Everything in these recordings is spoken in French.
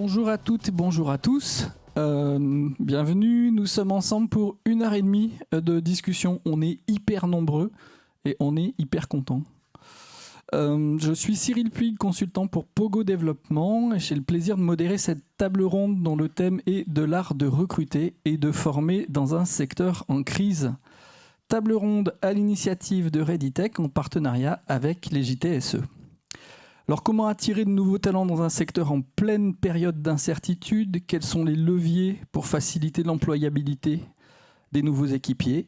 Bonjour à toutes et bonjour à tous. Bienvenue, nous sommes ensemble pour 1h30 de discussion. On est hyper nombreux et on est hyper contents. Je suis Cyril Puig, consultant pour Pogo Développement, et j'ai le plaisir de modérer cette table ronde dont le thème est de l'art de recruter et de former dans un secteur en crise. Table ronde à l'initiative de Readytech en partenariat avec les JTSE. Alors, comment attirer de nouveaux talents dans un secteur en pleine période d'incertitude? Quels sont les leviers pour faciliter l'employabilité des nouveaux équipiers?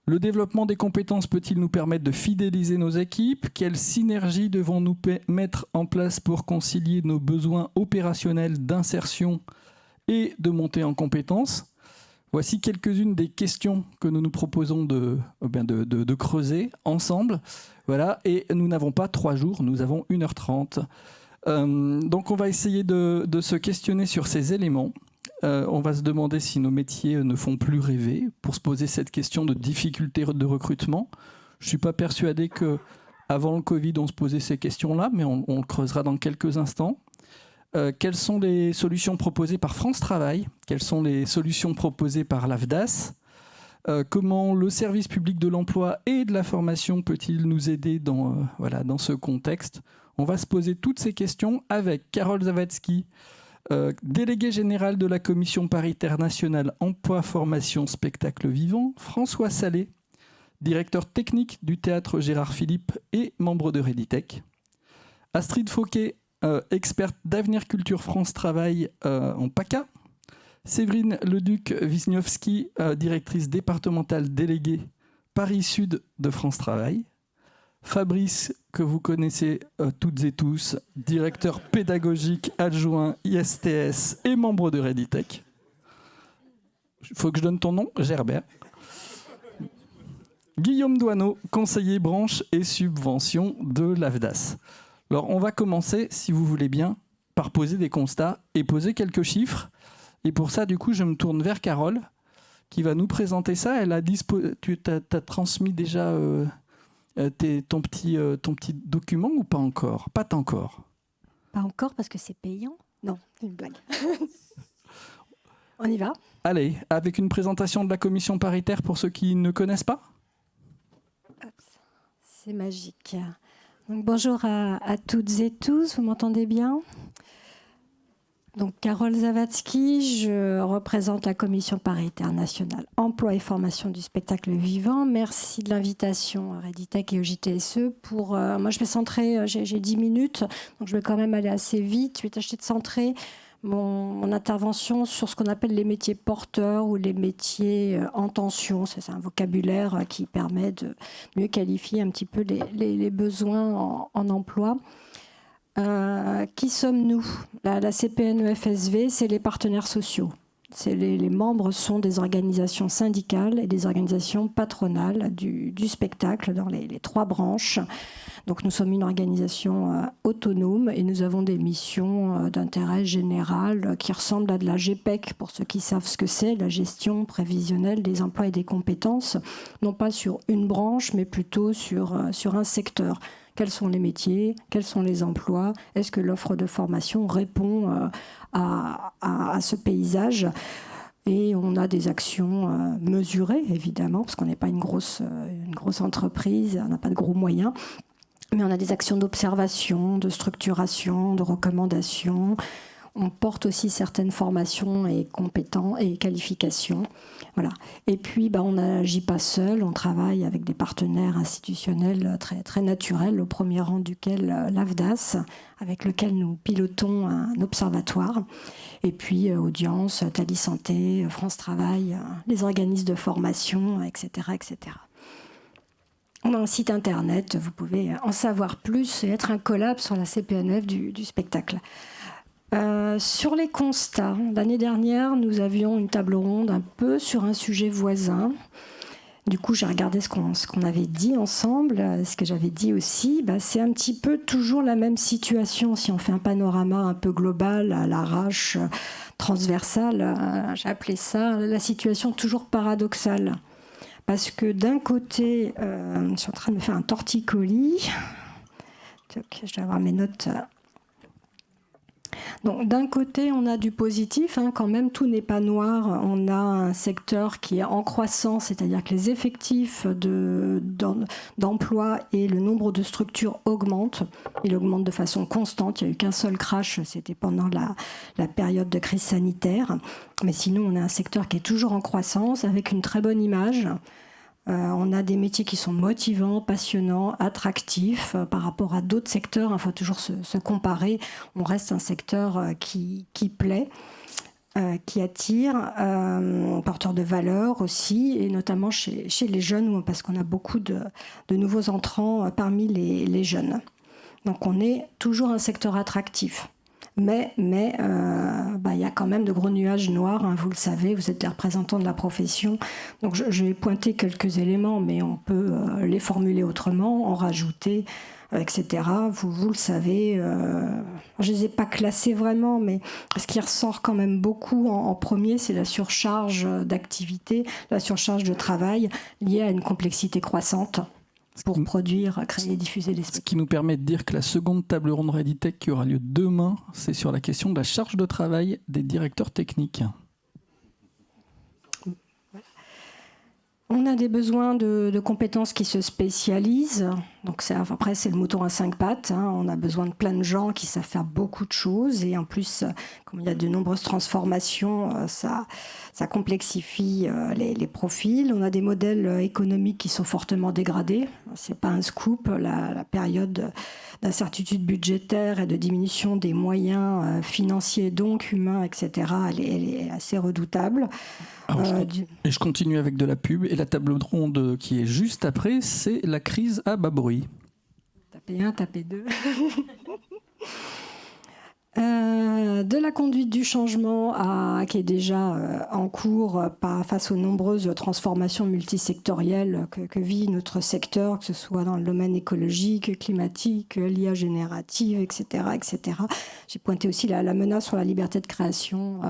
Le développement des compétences peut-il nous permettre de fidéliser nos équipes? Quelles synergies devons-nous mettre en place pour concilier nos besoins opérationnels d'insertion et de montée en compétences? Voici quelques-unes des questions que nous nous proposons de creuser ensemble. Voilà, et nous n'avons pas 3 jours, nous avons 1h30. Donc on va essayer de se questionner sur ces éléments. On va se demander si nos métiers ne font plus rêver pour se poser cette question de difficulté de recrutement. Je ne suis pas persuadé qu'avant le Covid, on se posait ces questions-là, mais on le creusera dans quelques instants. Quelles sont les solutions proposées par France Travail? Quelles sont les solutions proposées par l'AFDAS? Comment le service public de l'emploi et de la formation peut-il nous aider dans ce contexte? On va se poser toutes ces questions avec Carole Zawadzki, déléguée générale de la Commission paritaire nationale emploi, formation, spectacle vivant, François Salé, directeur technique du théâtre Gérard Philippe et membre de Readytech, Astrid Fauquet, experte d'Avenir Culture France Travail en PACA, Séverine Leduc-Wisniewski, directrice départementale déléguée Paris Sud de France Travail, Fabrice, que vous connaissez toutes et tous, directeur pédagogique adjoint ISTS et membre de Readytech. Il faut que je donne ton nom, Gerbert. Guillaume Douaneau, conseiller branche et subvention de l'AFDAS. Alors, on va commencer, si vous voulez bien, par poser des constats et poser quelques chiffres. Et pour ça, du coup, je me tourne vers Carole, qui va nous présenter ça. Elle a tu as transmis déjà ton petit document ou pas encore? Pas encore. Pas encore parce que c'est payant. Non, c'est une blague. On y va. Allez, avec une présentation de la commission paritaire pour ceux qui ne connaissent pas. C'est magique. Donc, bonjour à toutes et tous, vous m'entendez bien? Donc, Carole Zawadzki, je représente la Commission paritaire nationale emploi et formation du spectacle vivant. Merci de l'invitation à Readytech et au JTSE. Moi, je vais centrer, j'ai 10 minutes, donc je vais quand même aller assez vite. Je vais tâcher de centrer mon intervention sur ce qu'on appelle les métiers porteurs ou les métiers en tension. C'est un vocabulaire qui permet de mieux qualifier un petit peu les besoins en emploi. Qui sommes-nous? La CPNE-FSV, c'est les partenaires sociaux. Les membres sont des organisations syndicales et des organisations patronales du spectacle dans les 3 branches. Donc nous sommes une organisation autonome et nous avons des missions d'intérêt général qui ressemblent à de la GPEC, pour ceux qui savent ce que c'est, la gestion prévisionnelle des emplois et des compétences, non pas sur une branche, mais plutôt sur un secteur. Quels sont les métiers? Quels sont les emplois? Est-ce que l'offre de formation répond à ce paysage? Et on a des actions mesurées, évidemment, parce qu'on n'est pas une grosse entreprise, on n'a pas de gros moyens. Mais on a des actions d'observation, de structuration, de recommandation. On porte aussi certaines formations et compétences et qualifications. Voilà. Et puis, on n'agit pas seul, on travaille avec des partenaires institutionnels très, très naturels, au premier rang duquel l'AFDAS, avec lequel nous pilotons un observatoire. Et puis, Audience, Thalys Santé, France Travail, les organismes de formation, etc., etc. On a un site internet, vous pouvez en savoir plus et être un collab sur la CPNF du spectacle. Sur les constats, l'année dernière, nous avions une table ronde un peu sur un sujet voisin. Du coup, j'ai regardé ce qu'on avait dit ensemble. Ce que j'avais dit aussi, c'est un petit peu toujours la même situation. Si on fait un panorama un peu global, à l'arrache, transversal, j'ai appelé ça la situation toujours paradoxale. Parce que d'un côté, je suis en train de me faire un torticolis. Je dois avoir mes notes. Donc d'un côté, on a du positif, quand même, tout n'est pas noir. On a un secteur qui est en croissance, c'est-à-dire que les effectifs d'emploi et le nombre de structures augmentent. Il augmente de façon constante. Il n'y a eu qu'un seul crash, c'était pendant la période de crise sanitaire. Mais sinon, on a un secteur qui est toujours en croissance, avec une très bonne image. On a des métiers qui sont motivants, passionnants, attractifs par rapport à d'autres secteurs. Il faut toujours se comparer. On reste un secteur qui plaît, qui attire, porteur de valeur aussi, et notamment chez les jeunes, parce qu'on a beaucoup de nouveaux entrants parmi les jeunes. Donc on est toujours un secteur attractif. Mais y a quand même de gros nuages noirs, vous le savez, vous êtes les représentants de la profession. Donc je vais pointer quelques éléments, mais on peut les formuler autrement, en rajouter, etc. Vous le savez, je ne les ai pas classés vraiment, mais ce qui ressort quand même beaucoup en premier, c'est la surcharge d'activité, la surcharge de travail liée à une complexité croissante pour produire, créer, diffuser les spectacles. Ce qui nous permet de dire que la seconde table ronde ReadyTech qui aura lieu demain, c'est sur la question de la charge de travail des directeurs techniques. On a des besoins de compétences qui se spécialisent. Donc après, c'est le mouton à 5 pattes. On a besoin de plein de gens qui savent faire beaucoup de choses. Et en plus, comme il y a de nombreuses transformations, ça complexifie les profils. On a des modèles économiques qui sont fortement dégradés. Ce n'est pas un scoop. La période d'incertitude budgétaire et de diminution des moyens financiers, donc humains, etc., elle est assez redoutable. Et je continue avec de la pub. Et la table ronde qui est juste après, c'est la crise à bas bruit. Tapez 1, tapez 2. De la conduite du changement qui est déjà en cours face aux nombreuses transformations multisectorielles que vit notre secteur, que ce soit dans le domaine écologique, climatique, l'IA générative, etc. etc. J'ai pointé aussi la menace sur la liberté de création,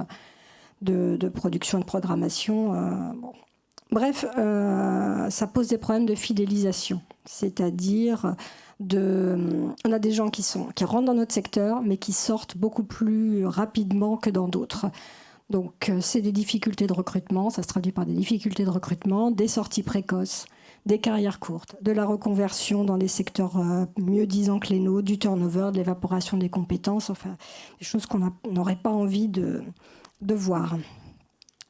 de production et de programmation. Bref, ça pose des problèmes de fidélisation, c'est-à-dire on a des gens qui rentrent dans notre secteur, mais qui sortent beaucoup plus rapidement que dans d'autres. Donc, c'est des difficultés de recrutement, ça se traduit par des difficultés de recrutement, des sorties précoces, des carrières courtes, de la reconversion dans des secteurs mieux disants que les nôtres, du turnover, de l'évaporation des compétences, enfin, des choses qu'on n'aurait pas envie de voir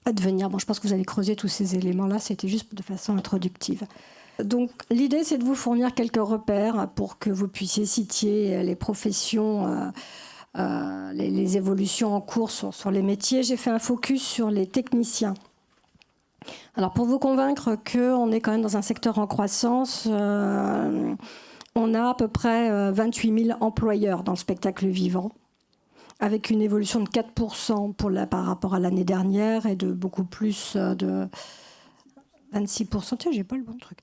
advenir. Bon, je pense que vous allez creuser tous ces éléments-là, c'était juste de façon introductive. Donc l'idée, c'est de vous fournir quelques repères pour que vous puissiez citer les professions, les évolutions en cours sur les métiers. J'ai fait un focus sur les techniciens. Alors pour vous convaincre qu'on est quand même dans un secteur en croissance, on a à peu près 28 000 employeurs dans le spectacle vivant, avec une évolution de 4% par rapport à l'année dernière et de beaucoup plus de 26%. Tiens, j'ai pas le bon truc.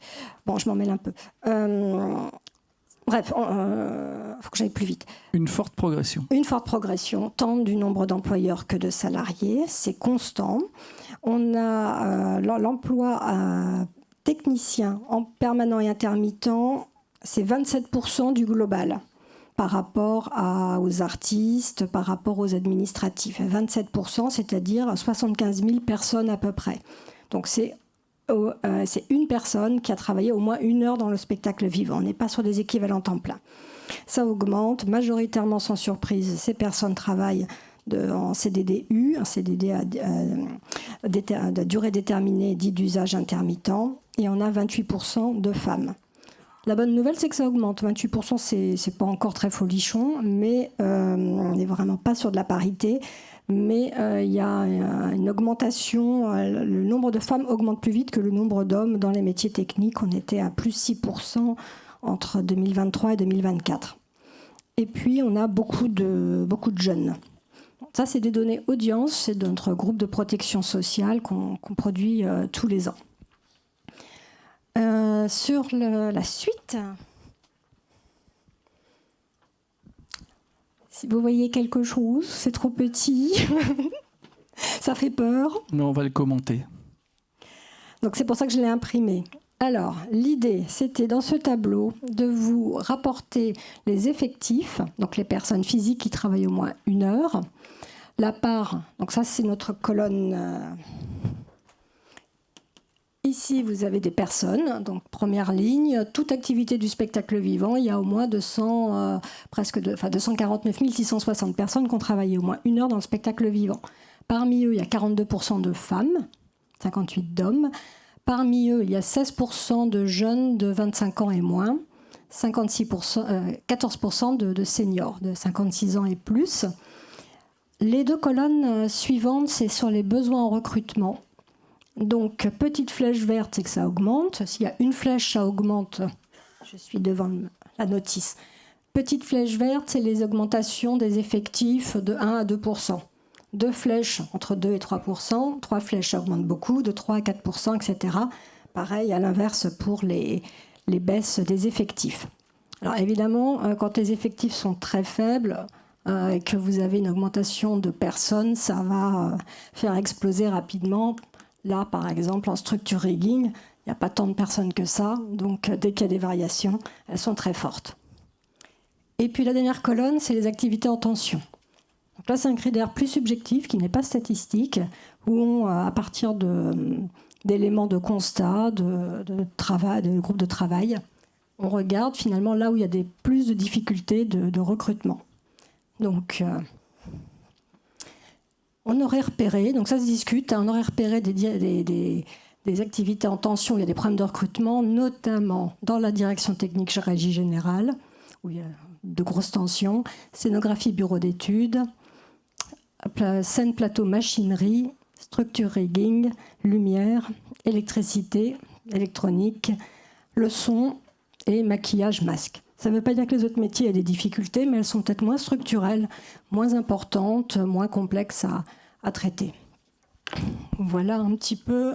Bon, je m'en mêle un peu. Bref, faut que j'aille plus vite. Une forte progression. Une forte progression, tant du nombre d'employeurs que de salariés. C'est constant. On a l'emploi technicien en permanent et intermittent, c'est 27% du global par rapport aux artistes, par rapport aux administratifs. 27%, c'est-à-dire 75 000 personnes à peu près. Donc c'est une personne qui a travaillé au moins 1 heure dans le spectacle vivant. On n'est pas sur des équivalents temps plein. Ça augmente, majoritairement sans surprise. Ces personnes travaillent en CDD-U, un CDD à durée déterminée dit d'usage intermittent, et on a 28% de femmes. La bonne nouvelle, c'est que ça augmente. 28%, c'est pas encore très folichon, mais on n'est vraiment pas sur de la parité. Mais il y a une augmentation, le nombre de femmes augmente plus vite que le nombre d'hommes dans les métiers techniques. On était à plus 6% entre 2023 et 2024. Et puis, on a beaucoup de jeunes. Ça, c'est des données audience, c'est de notre groupe de protection sociale qu'on produit tous les ans. Sur la suite, si vous voyez quelque chose, c'est trop petit, ça fait peur. Mais on va le commenter. Donc c'est pour ça que je l'ai imprimé. Alors, l'idée, c'était dans ce tableau de vous rapporter les effectifs, donc les personnes physiques qui travaillent au moins 1 heure. La part, donc ça c'est notre colonne. Ici, vous avez des personnes, donc première ligne, toute activité du spectacle vivant, il y a au moins 249 660 personnes qui ont travaillé au moins 1 heure dans le spectacle vivant. Parmi eux, il y a 42% de femmes, 58 d'hommes. Parmi eux, il y a 16% de jeunes de 25 ans et moins, 14% de seniors de 56 ans et plus. Les 2 colonnes suivantes, c'est sur les besoins en recrutement. Donc, petite flèche verte, c'est que ça augmente. S'il y a une flèche, ça augmente. Je suis devant la notice. Petite flèche verte, c'est les augmentations des effectifs de 1 à 2%. 2 flèches entre 2 et 3%. 3 flèches, ça augmente beaucoup, de 3 à 4%, etc. Pareil, à l'inverse pour les baisses des effectifs. Alors, évidemment, quand les effectifs sont très faibles, et que vous avez une augmentation de personnes, ça va faire exploser rapidement. Là, par exemple, en structure rigging, il n'y a pas tant de personnes que ça, donc dès qu'il y a des variations, elles sont très fortes. Et puis la dernière colonne, c'est les activités en tension. Donc là, c'est un critère plus subjectif, qui n'est pas statistique, où à partir d'éléments de constat, de travail, de groupes de travail, on regarde finalement là où il y a plus de difficultés de recrutement. Donc, on aurait repéré, donc ça se discute, on aurait repéré des activités en tension où il y a des problèmes de recrutement, notamment dans la direction technique régie générale, où il y a de grosses tensions, scénographie bureau d'études, scène plateau machinerie, structure rigging, lumière, électricité, électronique, le son et maquillage masque. Ça ne veut pas dire que les autres métiers aient des difficultés, mais elles sont peut-être moins structurelles, moins importantes, moins complexes à traiter. Voilà un petit peu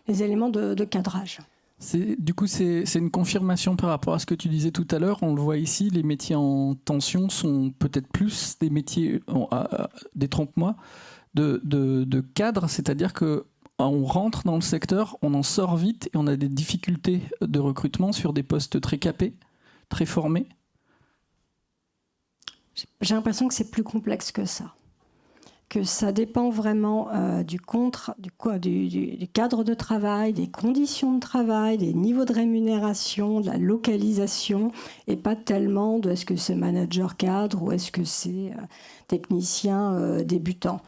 les éléments de cadrage. Du coup, c'est une confirmation par rapport à ce que tu disais tout à l'heure. On le voit ici, les métiers en tension sont peut-être plus des métiers, détrompe-moi, de cadre, c'est-à-dire que on rentre dans le secteur, on en sort vite et on a des difficultés de recrutement sur des postes très capés, très formés. J'ai l'impression que c'est plus complexe que ça. Que ça dépend vraiment du cadre de travail, des conditions de travail, des niveaux de rémunération, de la localisation, et pas tellement de est-ce que c'est manager cadre ou est-ce que c'est technicien débutant.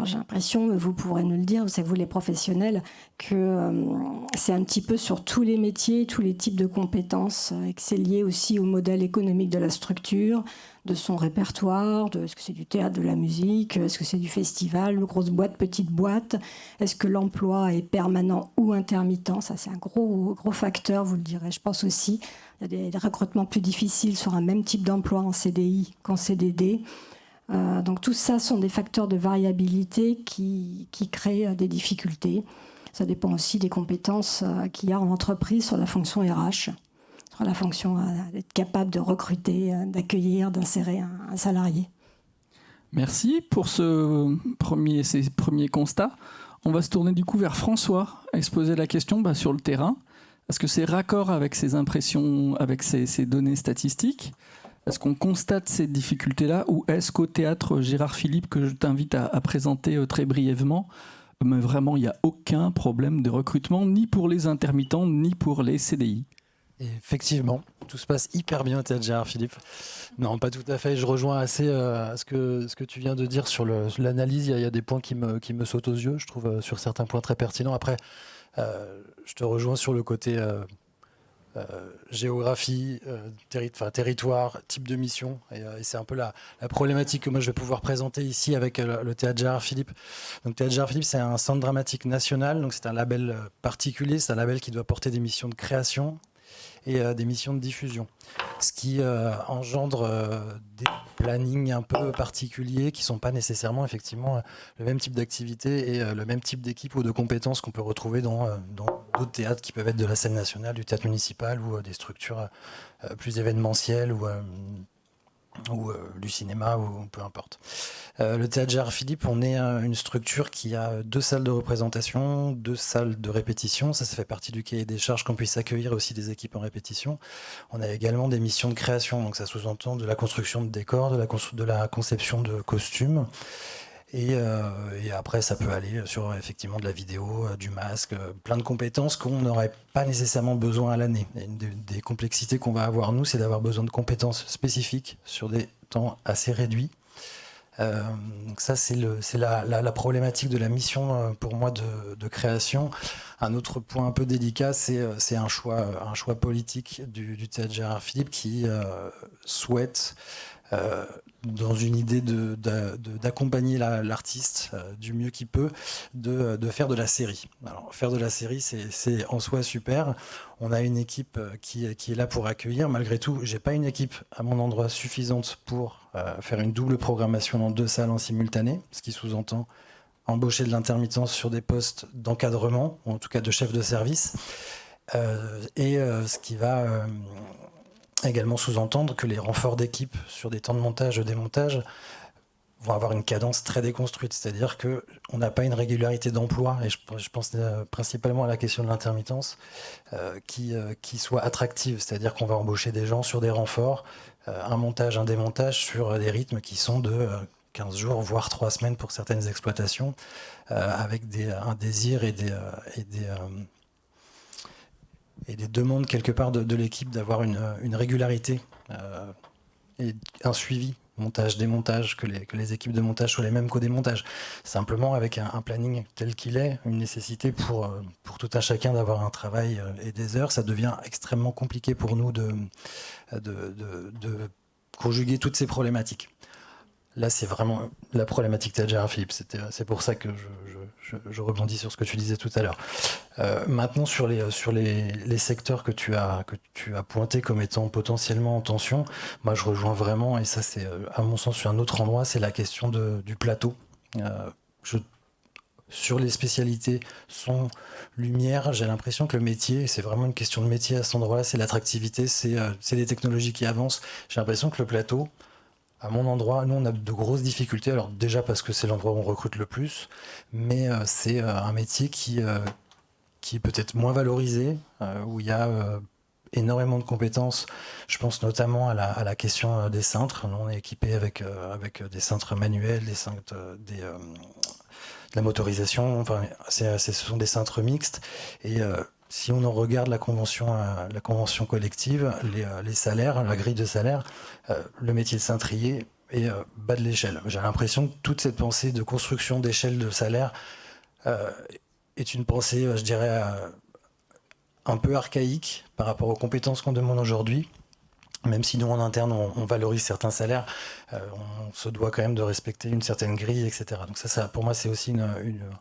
J'ai l'impression, vous pourrez nous le dire, c'est vous les professionnels, que c'est un petit peu sur tous les métiers, tous les types de compétences, et que c'est lié aussi au modèle économique de la structure, de son répertoire, est-ce que c'est du théâtre, de la musique, est-ce que c'est du festival, grosse boîte, petite boîte, est-ce que l'emploi est permanent ou intermittent, ça c'est un gros facteur, vous le direz, je pense aussi. Il y a des recrutements plus difficiles sur un même type d'emploi en CDI qu'en CDD. Donc tout ça sont des facteurs de variabilité qui créent des difficultés. Ça dépend aussi des compétences qu'il y a en entreprise sur la fonction RH, sur la fonction d'être capable de recruter, d'accueillir, d'insérer un salarié. Merci pour ces premiers constats. On va se tourner du coup vers François et se poser la question sur le terrain. Est-ce que c'est raccord avec ces impressions, avec ces données statistiques ? Est-ce qu'on constate ces difficultés-là ou est-ce qu'au théâtre Gérard Philipe, que je t'invite à présenter très brièvement, mais vraiment il n'y a aucun problème de recrutement, ni pour les intermittents, ni pour les CDI? Et effectivement, tout se passe hyper bien au théâtre Gérard Philipe. Non, pas tout à fait. Je rejoins assez ce que tu viens de dire sur l'analyse. Il y a des points qui me sautent aux yeux, je trouve, sur certains points très pertinents. Après, je te rejoins sur le côté... géographie, territoire, type de mission. Et c'est un peu la problématique que moi je vais pouvoir présenter ici avec le Théâtre Gérard Philipe. Donc Théâtre Gérard Philipe, c'est un centre dramatique national, donc c'est un label particulier, c'est un label qui doit porter des missions de création et des missions de diffusion. Ce qui engendre des plannings un peu particuliers qui ne sont pas nécessairement effectivement le même type d'activité et le même type d'équipe ou de compétences qu'on peut retrouver dans d'autres théâtres qui peuvent être de la scène nationale, du théâtre municipal ou des structures plus événementielles ou du cinéma, ou peu importe. Le Théâtre Gérard Philipe, on est une structure qui a 2 salles de représentation, 2 salles de répétition. Ça fait partie du cahier des charges qu'on puisse accueillir aussi des équipes en répétition. On a également des missions de création, donc ça sous-entend de la construction de décors, de la conception de costumes. Et après, ça peut aller sur effectivement de la vidéo, du masque, plein de compétences qu'on n'aurait pas nécessairement besoin à l'année. Et une des complexités qu'on va avoir, nous, c'est d'avoir besoin de compétences spécifiques sur des temps assez réduits. Donc ça, c'est la problématique de la mission pour moi de création. Un autre point un peu délicat, c'est un choix politique du Théâtre Gérard Philipe qui souhaite, dans une idée d'accompagner l'artiste du mieux qu'il peut, de faire de la série. Alors, faire de la série, c'est en soi super. On a une équipe qui est là pour accueillir. Malgré tout, j'ai pas une équipe à mon endroit suffisante pour faire une double programmation dans 2 salles en simultané, ce qui sous-entend embaucher de l'intermittence sur des postes d'encadrement, ou en tout cas de chef de service, ce qui va également sous-entendre que les renforts d'équipe sur des temps de montage, de démontage, vont avoir une cadence très déconstruite, c'est-à-dire qu'on n'a pas une régularité d'emploi, et je pense principalement à la question de l'intermittence, qui soit attractive, c'est-à-dire qu'on va embaucher des gens sur des renforts, un montage, un démontage sur des rythmes qui sont de 15 jours, voire 3 semaines pour certaines exploitations, avec un désir et des demandes quelque part de l'équipe d'avoir une régularité et un suivi montage, démontage, que les équipes de montage soient les mêmes qu'au démontage. Simplement avec un planning tel qu'il est, une nécessité pour tout un chacun d'avoir un travail et des heures, ça devient extrêmement compliqué pour nous de conjuguer toutes ces problématiques. Là, c'est vraiment la problématique Théâtre Gérard Philipe. C'est pour ça que je rebondis sur ce que tu disais tout à l'heure. Maintenant, sur les secteurs que tu as pointés comme étant potentiellement en tension, moi, je rejoins vraiment, et ça, c'est à mon sens sur un autre endroit, c'est la question du plateau. Sur les spécialités son, lumière, j'ai l'impression que le métier, c'est vraiment une question de métier à cet endroit-là, c'est l'attractivité, c'est des technologies qui avancent. J'ai l'impression que le plateau, à mon endroit, nous on a de grosses difficultés, alors déjà parce que c'est l'endroit où on recrute le plus, mais c'est un métier qui est peut-être moins valorisé, où il y a énormément de compétences. Je pense notamment à la question des cintres. Nous on est équipé avec des cintres manuels, de la motorisation, enfin, ce sont des cintres mixtes, et si on en regarde la convention collective, les salaires, la grille de salaire, le métier de cintrier est bas de l'échelle. J'ai l'impression que toute cette pensée de construction d'échelle de salaire est une pensée, je dirais, un peu archaïque par rapport aux compétences qu'on demande aujourd'hui. Même si nous, en interne, on valorise certains salaires, on se doit quand même de respecter une certaine grille, etc. Donc ça pour moi, c'est aussi,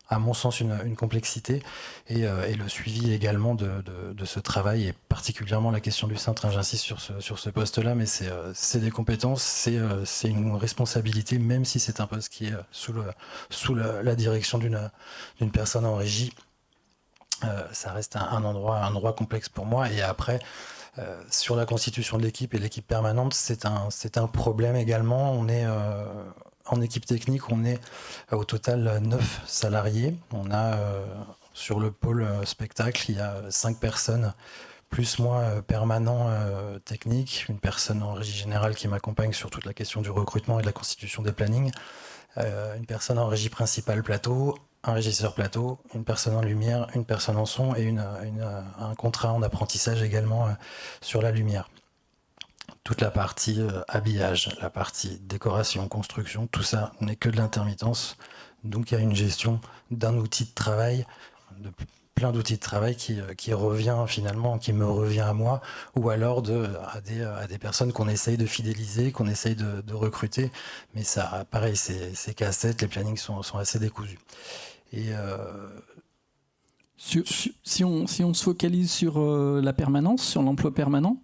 à mon sens, une complexité. Et le suivi également de ce travail, et particulièrement la question du cintre, j'insiste sur ce poste-là, mais c'est des compétences, c'est une responsabilité, même si c'est un poste qui est sous la direction d'une personne en régie. Ça reste un endroit complexe pour moi. Et après, sur la constitution de l'équipe et l'équipe permanente, c'est un problème également. On est en équipe technique, on est au total 9 salariés. On a sur le pôle spectacle, il y a 5 personnes, plus moi permanent technique, une personne en régie générale qui m'accompagne sur toute la question du recrutement et de la constitution des plannings, une personne en régie principale plateau, un régisseur plateau, une personne en lumière, une personne en son et un contrat en apprentissage également sur la lumière. Toute la partie habillage, la partie décoration, construction, tout ça n'est que de l'intermittence. Donc il y a une gestion d'un outil de travail, de plein d'outils de travail qui revient finalement, qui me revient à moi, ou alors à des personnes qu'on essaye de fidéliser, qu'on essaye de recruter. Mais ça, pareil, c'est casse-tête, les plannings sont assez décousus. Et si on se focalise sur la permanence, sur l'emploi permanent,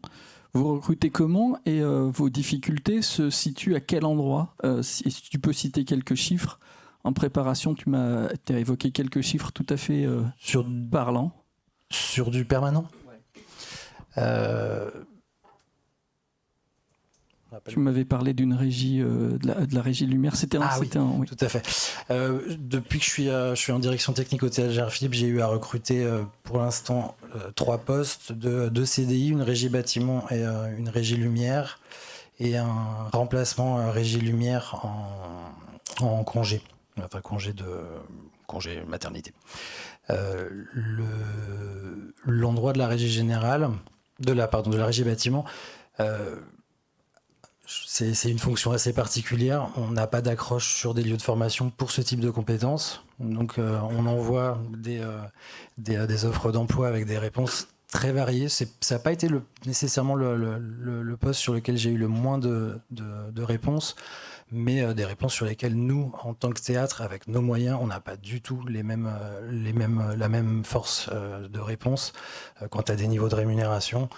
vous recrutez comment et vos difficultés se situent à quel endroit? Si tu peux citer quelques chiffres. En préparation, tu as évoqué quelques chiffres tout à fait parlants. Sur du permanent? Ouais. rappelle. Tu m'avais parlé d'une régie, de la régie Lumière. C'était un, oui, oui. Tout à fait. Depuis que je suis en direction technique au Théâtre Gérard Philipe, j'ai eu à recruter pour l'instant 3 postes, 2 CDI, une régie bâtiment et une régie lumière, et un remplacement régie lumière en congé, enfin congé maternité. L'endroit de la régie générale, de la régie bâtiment, c'est une fonction assez particulière. On n'a pas d'accroche sur des lieux de formation pour ce type de compétences. Donc on envoie des offres d'emploi avec des réponses très variées. Ça n'a pas été nécessairement le poste sur lequel j'ai eu le moins de réponses, mais des réponses sur lesquelles nous, en tant que théâtre, avec nos moyens, on n'a pas du tout la même force de réponse quant à des niveaux de rémunération.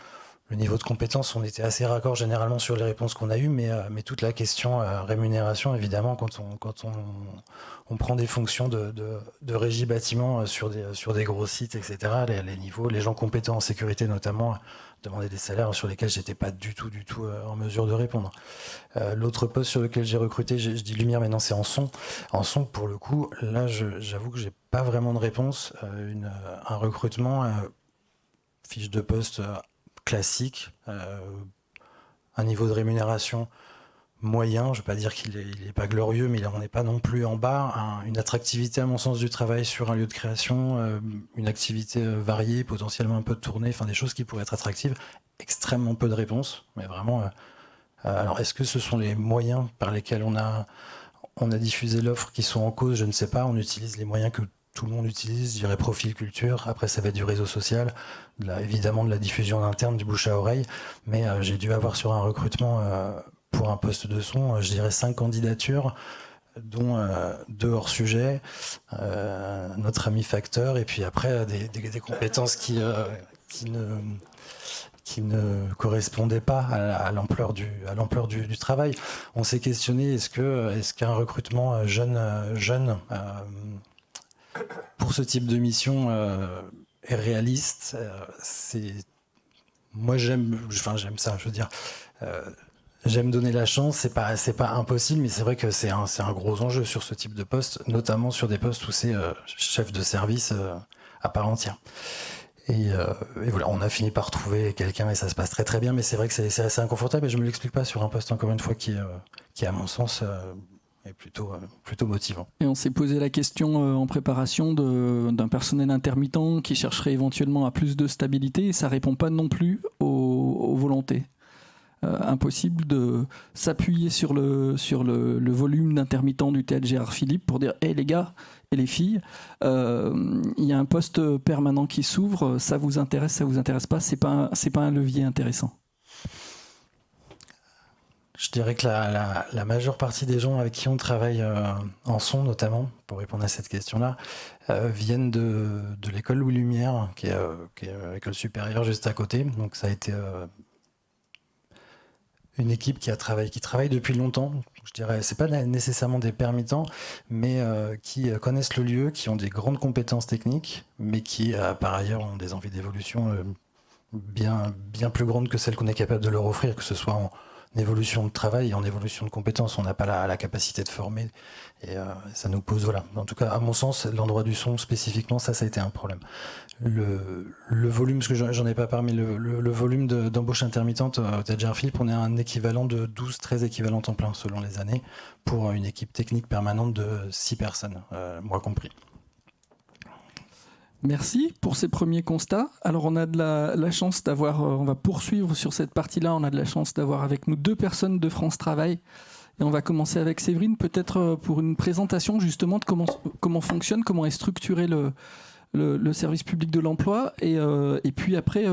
Le niveau de compétence, on était assez raccord généralement sur les réponses qu'on a eues, mais toute la question rémunération, évidemment, quand on prend des fonctions de régie bâtiment sur des gros sites, etc., les niveaux, les gens compétents en sécurité notamment, demandaient des salaires sur lesquels j'étais pas du tout en mesure de répondre. L'autre poste sur lequel j'ai recruté, je dis lumière, mais non, c'est en son. En son, pour le coup, là, j'avoue que j'ai pas vraiment de réponse. Un recrutement, fiche de poste classique, un niveau de rémunération moyen, je ne veux pas dire qu'il est pas glorieux, mais on n'est pas non plus en bas, une attractivité à mon sens du travail sur un lieu de création, une activité variée, potentiellement un peu de tournée, enfin des choses qui pourraient être attractives, extrêmement peu de réponses, mais vraiment... alors est-ce que ce sont les moyens par lesquels on a diffusé l'offre qui sont en cause? Je ne sais pas, on utilise les moyens que tout le monde utilise, je dirais profil culture, après ça va être du réseau social, évidemment de la diffusion interne, du bouche à oreille, mais j'ai dû avoir sur un recrutement pour un poste de son, je dirais 5 candidatures, dont 2 hors sujet, notre ami facteur, et puis après des compétences qui ne correspondaient pas à l'ampleur du travail. On s'est questionné, est-ce qu'un recrutement jeune pour ce type de mission est réaliste? Moi j'aime ça, je veux dire, j'aime donner la chance, c'est pas impossible, mais c'est vrai que c'est un gros enjeu sur ce type de poste, notamment sur des postes où c'est chef de service à part entière. Et voilà, on a fini par trouver quelqu'un et ça se passe très très bien, mais c'est vrai que c'est assez inconfortable et je me l'explique pas sur un poste, encore une fois, qui à mon sens est plutôt motivant. Et on s'est posé la question en préparation d'un personnel intermittent qui chercherait éventuellement à plus de stabilité, et ça répond pas non plus aux volontés. Impossible de s'appuyer sur le volume d'intermittents du théâtre Gérard Philipe pour dire hey, les gars et les filles, il y a un poste permanent qui s'ouvre, ça vous intéresse pas, c'est pas un levier intéressant. Je dirais que la majeure partie des gens avec qui on travaille en son, notamment, pour répondre à cette question-là, viennent de l'école Louis Lumière, qui est l'école supérieure juste à côté. Donc ça a été une équipe qui travaille depuis longtemps. Je dirais, c'est pas nécessairement des permittents, mais qui connaissent le lieu, qui ont des grandes compétences techniques, mais qui par ailleurs ont des envies d'évolution bien plus grandes que celles qu'on est capable de leur offrir, que ce soit en évolution de travail et en évolution de compétences. On n'a pas la capacité de former et ça nous pose, voilà. En tout cas, à mon sens, l'endroit du son spécifiquement, ça a été un problème. Le volume, parce que j'en ai pas parlé, le volume d'embauche intermittente au Théâtre Gérard Philipe, on est à un équivalent de 12-13 équivalents temps plein selon les années pour une équipe technique permanente de 6 personnes, moi compris. Merci pour ces premiers constats. Alors on a de la chance d'avoir, on va poursuivre sur cette partie-là, on a de la chance d'avoir avec nous 2 personnes de France Travail. Et on va commencer avec Séverine, peut-être pour une présentation justement de comment fonctionne, comment est structuré le service public de l'emploi, et puis après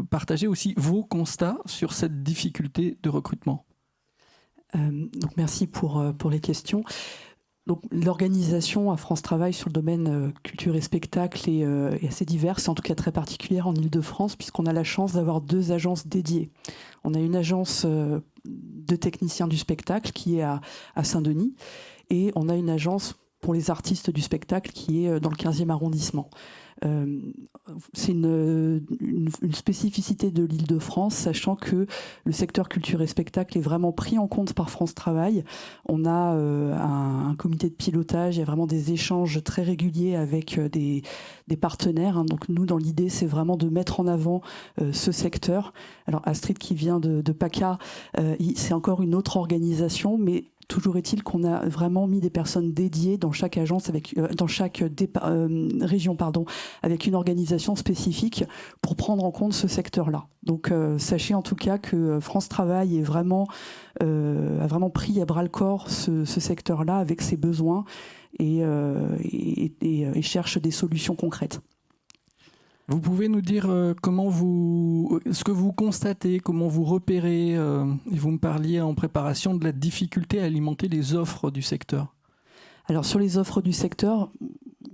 partager aussi vos constats sur cette difficulté de recrutement. Donc merci pour les questions. Donc, l'organisation à France Travail sur le domaine culture et spectacle est assez diverse, en tout cas très particulière en Ile-de-France, puisqu'on a la chance d'avoir 2 agences dédiées. On a une agence de techniciens du spectacle qui est à Saint-Denis, et on a une agence pour les artistes du spectacle qui est dans le 15e arrondissement. C'est une spécificité de l'Île-de-France, sachant que le secteur culture et spectacle est vraiment pris en compte par France Travail. On a un comité de pilotage, il y a vraiment des échanges très réguliers avec des partenaires. Donc nous, dans l'idée, c'est vraiment de mettre en avant ce secteur. Alors Astrid, qui vient de PACA, c'est encore une autre organisation, mais toujours est-il qu'on a vraiment mis des personnes dédiées dans chaque agence, dans chaque région, avec une organisation spécifique pour prendre en compte ce secteur-là. Donc sachez en tout cas que France Travail a vraiment pris à bras-le-corps ce secteur-là avec ses besoins et cherche des solutions concrètes. Vous pouvez nous dire ce que vous constatez, comment vous repérez, et vous me parliez en préparation de la difficulté à alimenter les offres du secteur. Alors sur les offres du secteur,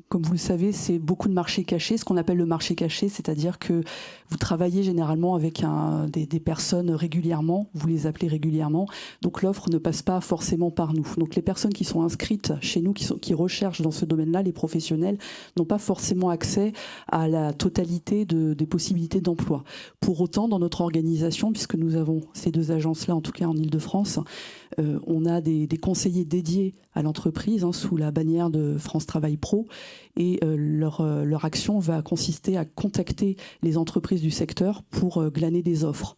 comme vous le savez, c'est beaucoup de marchés cachés, ce qu'on appelle le marché caché, c'est-à-dire que vous travaillez généralement avec des personnes régulièrement, vous les appelez régulièrement, donc l'offre ne passe pas forcément par nous. Donc les personnes qui sont inscrites chez nous, qui recherchent dans ce domaine-là, les professionnels, n'ont pas forcément accès à la totalité des possibilités d'emploi. Pour autant, dans notre organisation, puisque nous avons ces deux agences-là, en tout cas en Île-de-France, on a des conseillers dédiés à l'entreprise sous la bannière de France Travail Pro et leur action va consister à contacter les entreprises du secteur pour glaner des offres.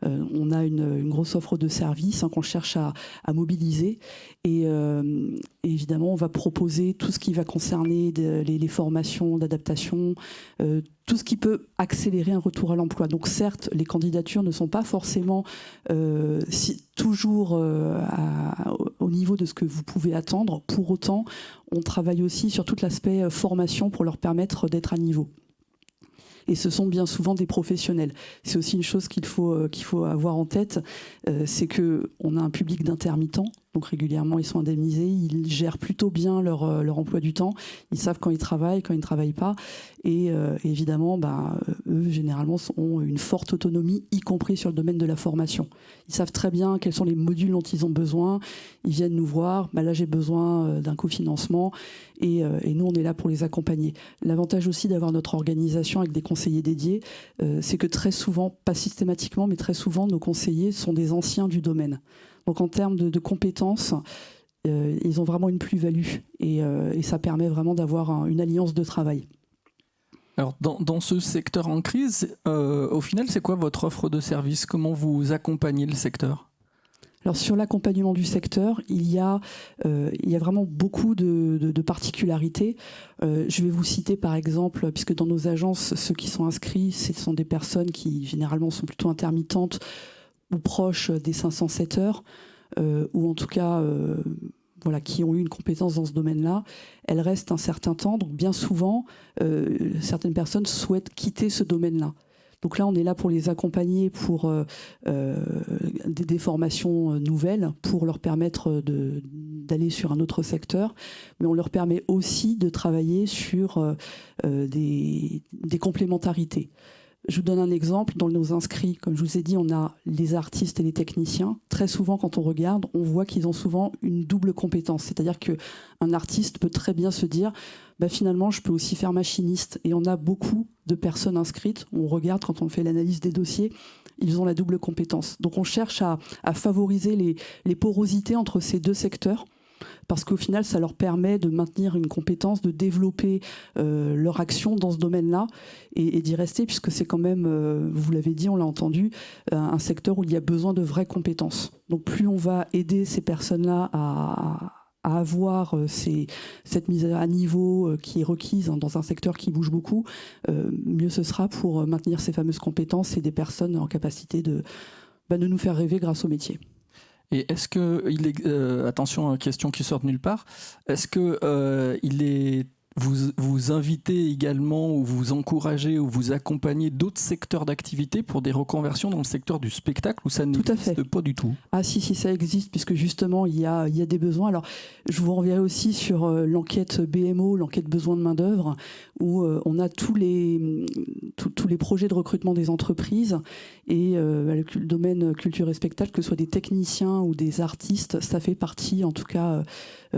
On a une grosse offre de services qu'on cherche à mobiliser et évidemment on va proposer tout ce qui va concerner les formations d'adaptation, tout ce qui peut accélérer un retour à l'emploi. Donc certes, les candidatures ne sont pas forcément toujours au niveau de ce que vous pouvez attendre. Pour autant, on travaille aussi sur tout l'aspect formation pour leur permettre d'être à niveau. Et ce sont bien souvent des professionnels. C'est aussi une chose qu'il faut avoir en tête, c'est qu'on a un public d'intermittents, donc régulièrement ils sont indemnisés, ils gèrent plutôt bien leur emploi du temps, ils savent quand ils travaillent, quand ils ne travaillent pas, et évidemment, eux généralement ont une forte autonomie, y compris sur le domaine de la formation. Ils savent très bien quels sont les modules dont ils ont besoin, ils viennent nous voir, là j'ai besoin d'un cofinancement, et nous on est là pour les accompagner. L'avantage aussi d'avoir notre organisation avec des conseillers dédiés, c'est que très souvent, pas systématiquement, mais très souvent, nos conseillers sont des anciens du domaine. Donc en termes de compétences, ils ont vraiment une plus-value et ça permet vraiment d'avoir une alliance de travail. Alors dans ce secteur en crise, au final, c'est quoi votre offre de service? Comment vous accompagnez le secteur? Alors sur l'accompagnement du secteur, il y a vraiment beaucoup de particularités. Je vais vous citer par exemple, puisque dans nos agences, ceux qui sont inscrits, ce sont des personnes qui généralement sont plutôt intermittentes ou proches des 507 heures, ou en tout cas qui ont eu une compétence dans ce domaine-là. Elles restent un certain temps, donc bien souvent, certaines personnes souhaitent quitter ce domaine-là. Donc là, on est là pour les accompagner pour des formations nouvelles, pour leur permettre d'aller sur un autre secteur, mais on leur permet aussi de travailler sur des complémentarités. Je vous donne un exemple. Dans nos inscrits, comme je vous ai dit, on a les artistes et les techniciens. Très souvent, quand on regarde, on voit qu'ils ont souvent une double compétence. C'est-à-dire qu'un artiste peut très bien se dire finalement, je peux aussi faire machiniste. Et on a beaucoup de personnes inscrites. On regarde, quand on fait l'analyse des dossiers, ils ont la double compétence. Donc on cherche à favoriser les porosités entre ces deux secteurs, parce qu'au final, ça leur permet de maintenir une compétence, de développer leur action dans ce domaine-là et d'y rester, puisque c'est quand même, vous l'avez dit, on l'a entendu, un secteur où il y a besoin de vraies compétences. Donc plus on va aider ces personnes-là à avoir cette mise à niveau qui est requise dans un secteur qui bouge beaucoup, mieux ce sera pour maintenir ces fameuses compétences et des personnes en capacité de nous faire rêver grâce au métier. Et est-ce que, attention, question qui sort de nulle part, est-ce que vous invitez également ou vous encouragez ou vous accompagnez d'autres secteurs d'activité pour des reconversions dans le secteur du spectacle où ça n'existe pas du tout? Ah si, ça existe, puisque justement il y a des besoins. Alors je vous renverrai aussi sur l'enquête BMO, l'enquête besoin de main d'œuvre, où on a tous les projets de recrutement des entreprises et le domaine culture et spectacle, que ce soit des techniciens ou des artistes, ça fait partie en tout cas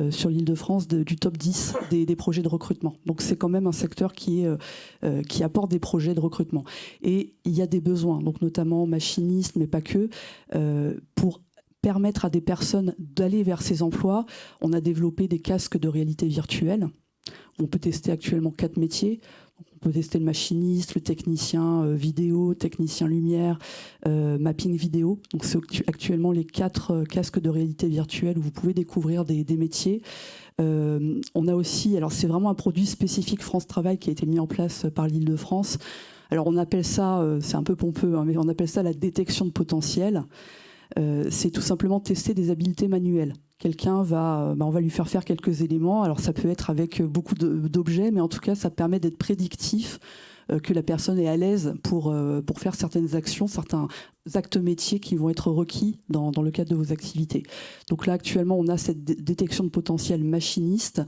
sur l'Île-de-France du top 10 des projets de recrutement recrutement. Donc c'est quand même un secteur qui apporte des projets de recrutement. Et il y a des besoins, donc notamment machinistes, mais pas que, pour permettre à des personnes d'aller vers ces emplois. On a développé des casques de réalité virtuelle. On peut tester actuellement 4 métiers. On peut tester le machiniste, le technicien vidéo, technicien lumière, mapping vidéo. Donc c'est actuellement les 4 casques de réalité virtuelle où vous pouvez découvrir des métiers. On a aussi, alors c'est vraiment un produit spécifique France Travail qui a été mis en place par l'Île-de-France. Alors on appelle ça, c'est un peu pompeux, hein, mais on appelle ça la détection de potentiel. C'est tout simplement tester des habiletés manuelles. Quelqu'un on va lui faire quelques éléments. Alors ça peut être avec beaucoup d'objets, mais en tout cas ça permet d'être prédictif, que la personne est à l'aise pour faire certaines actions, certains actes métiers qui vont être requis dans le cadre de vos activités. Donc là actuellement on a cette détection de potentiel machiniste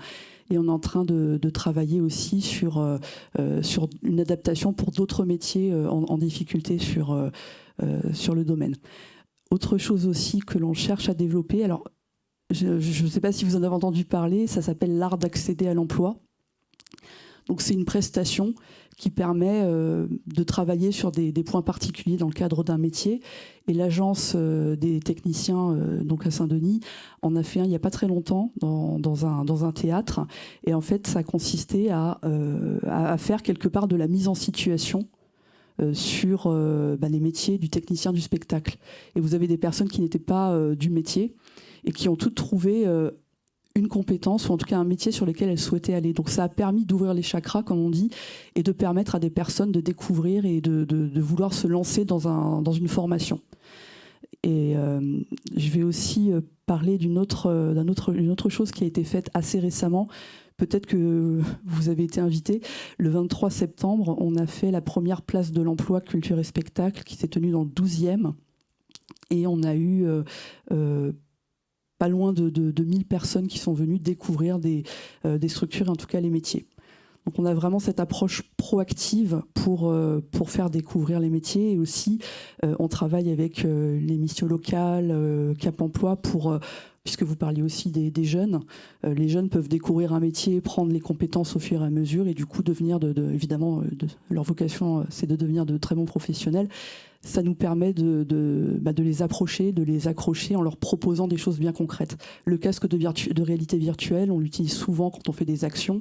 et on est en train de travailler aussi sur une adaptation pour d'autres métiers en difficulté sur le domaine. Autre chose aussi que l'on cherche à développer, alors je ne sais pas si vous en avez entendu parler, ça s'appelle l'art d'accéder à l'emploi. Donc c'est une prestation qui permet de travailler sur des points particuliers dans le cadre d'un métier. Et l'agence des techniciens donc à Saint-Denis en a fait un il n'y a pas très longtemps dans un théâtre. Et en fait, ça consistait à faire quelque part de la mise en situation sur les métiers du technicien du spectacle. Et vous avez des personnes qui n'étaient pas du métier et qui ont toutes trouvé une compétence, ou en tout cas un métier sur lequel elles souhaitaient aller. Donc ça a permis d'ouvrir les chakras, comme on dit, et de permettre à des personnes de découvrir et de vouloir se lancer dans une formation. Et je vais aussi parler d'une autre chose qui a été faite assez récemment. Peut-être que vous avez été invité. Le 23 septembre, on a fait la première place de l'emploi culture et spectacle qui s'est tenue dans le 12e. Et on a eu pas loin de 1000 personnes qui sont venues découvrir des structures, et en tout cas les métiers. Donc on a vraiment cette approche proactive pour faire découvrir les métiers. Et aussi, on travaille avec les missions locales, Cap Emploi, puisque vous parliez aussi des jeunes. Les jeunes peuvent découvrir un métier, prendre les compétences au fur et à mesure, et du coup devenir, évidemment, leur vocation, c'est de devenir de très bons professionnels. Ça nous permet de les approcher, de les accrocher en leur proposant des choses bien concrètes. Le casque de réalité virtuelle, on l'utilise souvent quand on fait des actions.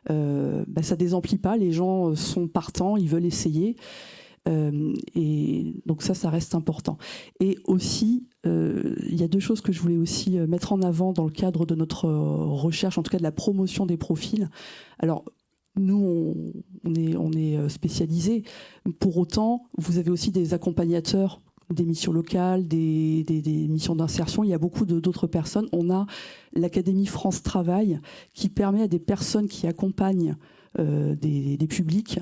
Ça désemplit pas, les gens sont partants, ils veulent essayer. Et donc ça reste important. Et aussi, il y a 2 choses que je voulais aussi mettre en avant dans le cadre de notre recherche, en tout cas de la promotion des profils. Alors, nous, on est spécialisés. Pour autant, vous avez aussi des accompagnateurs, des missions locales, des missions d'insertion. Il y a beaucoup d'autres personnes. On a l'Académie France Travail qui permet à des personnes qui accompagnent des publics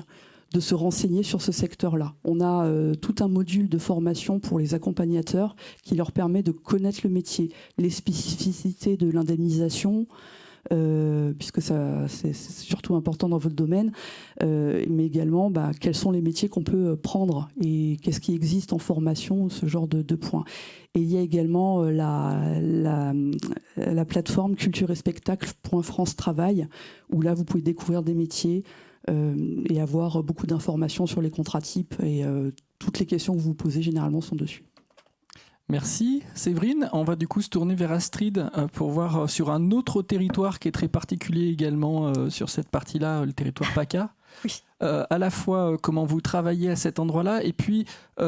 de se renseigner sur ce secteur-là. On a tout un module de formation pour les accompagnateurs qui leur permet de connaître le métier, les spécificités de l'indemnisation, puisque c'est surtout important dans votre domaine, mais également quels sont les métiers qu'on peut prendre et qu'est-ce qui existe en formation, ce genre de points. Et il y a également la plateforme culture et spectacle.France Travail, où là vous pouvez découvrir des métiers et avoir beaucoup d'informations sur les contrats types, et toutes les questions que vous vous posez généralement sont dessus. Merci Séverine. On va du coup se tourner vers Astrid pour voir sur un autre territoire qui est très particulier également sur cette partie-là, le territoire PACA. Oui. À la fois comment vous travaillez à cet endroit-là, et puis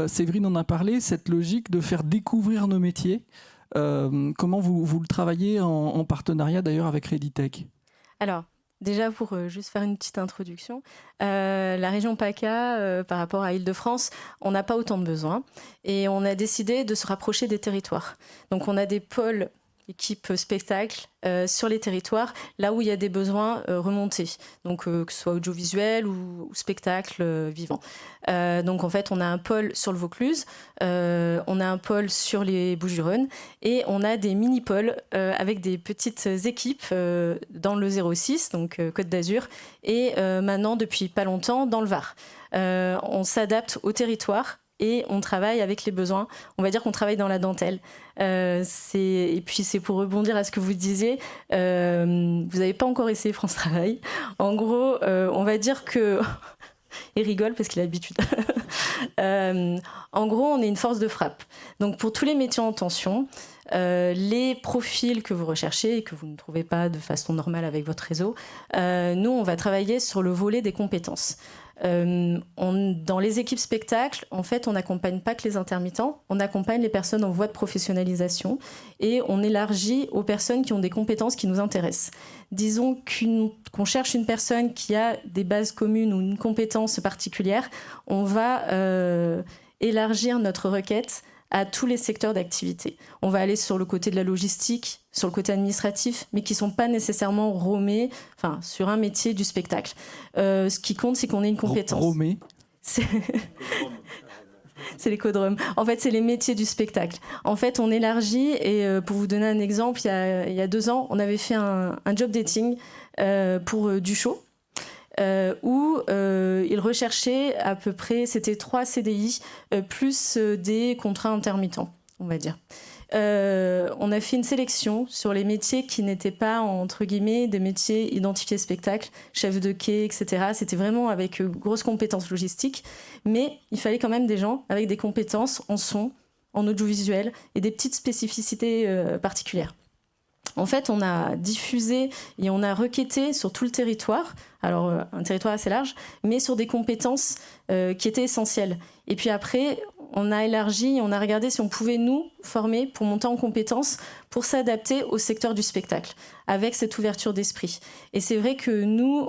Séverine en a parlé, cette logique de faire découvrir nos métiers. Comment vous le travaillez en partenariat d'ailleurs avec Reditech ? Alors, déjà, pour juste faire une petite introduction, la région PACA, par rapport à Île-de-France, on n'a pas autant de besoins. Et on a décidé de se rapprocher des territoires. Donc, on a des pôles équipe spectacle sur les territoires, là où il y a des besoins remontés. Donc, que ce soit audiovisuel ou spectacle vivant. Donc, en fait, on a un pôle sur le Vaucluse, on a un pôle sur les Bouches-du-Rhône, et on a des mini-pôles avec des petites équipes dans le 06, donc Côte d'Azur, et maintenant, depuis pas longtemps, dans le Var. On s'adapte au territoire et on travaille avec les besoins. On va dire qu'on travaille dans la dentelle. Et puis c'est pour rebondir à ce que vous disiez, vous n'avez pas encore essayé France Travail. En gros, on va dire que... Il rigole parce qu'il a l'habitude. En gros, on est une force de frappe. Donc pour tous les métiers en tension, les profils que vous recherchez et que vous ne trouvez pas de façon normale avec votre réseau, nous, on va travailler sur le volet des compétences. Dans les équipes spectacles, en fait, on n'accompagne pas que les intermittents, on accompagne les personnes en voie de professionnalisation et on élargit aux personnes qui ont des compétences qui nous intéressent. Disons qu'on cherche une personne qui a des bases communes ou une compétence particulière, on va élargir notre requête à tous les secteurs d'activité. On va aller sur le côté de la logistique, sur le côté administratif, mais qui ne sont pas nécessairement romés sur un métier du spectacle. Ce qui compte, c'est qu'on ait une compétence. Romés. C'est l'écodrome. En fait, c'est les métiers du spectacle. En fait, on élargit, et pour vous donner un exemple, il y a 2 ans, on avait fait un job dating pour du show. Où ils recherchaient à peu près, c'était 3 CDI, plus des contrats intermittents, on va dire. On a fait une sélection sur les métiers qui n'étaient pas, entre guillemets, des métiers identifiés spectacle, chef de quai, etc. C'était vraiment avec grosses compétences logistiques, mais il fallait quand même des gens avec des compétences en son, en audiovisuel et des petites spécificités particulières. En fait, on a diffusé et on a requêté sur tout le territoire, alors un territoire assez large, mais sur des compétences qui étaient essentielles. Et puis après, on a élargi, on a regardé si on pouvait nous former pour monter en compétences, pour s'adapter au secteur du spectacle, avec cette ouverture d'esprit. Et c'est vrai que nous,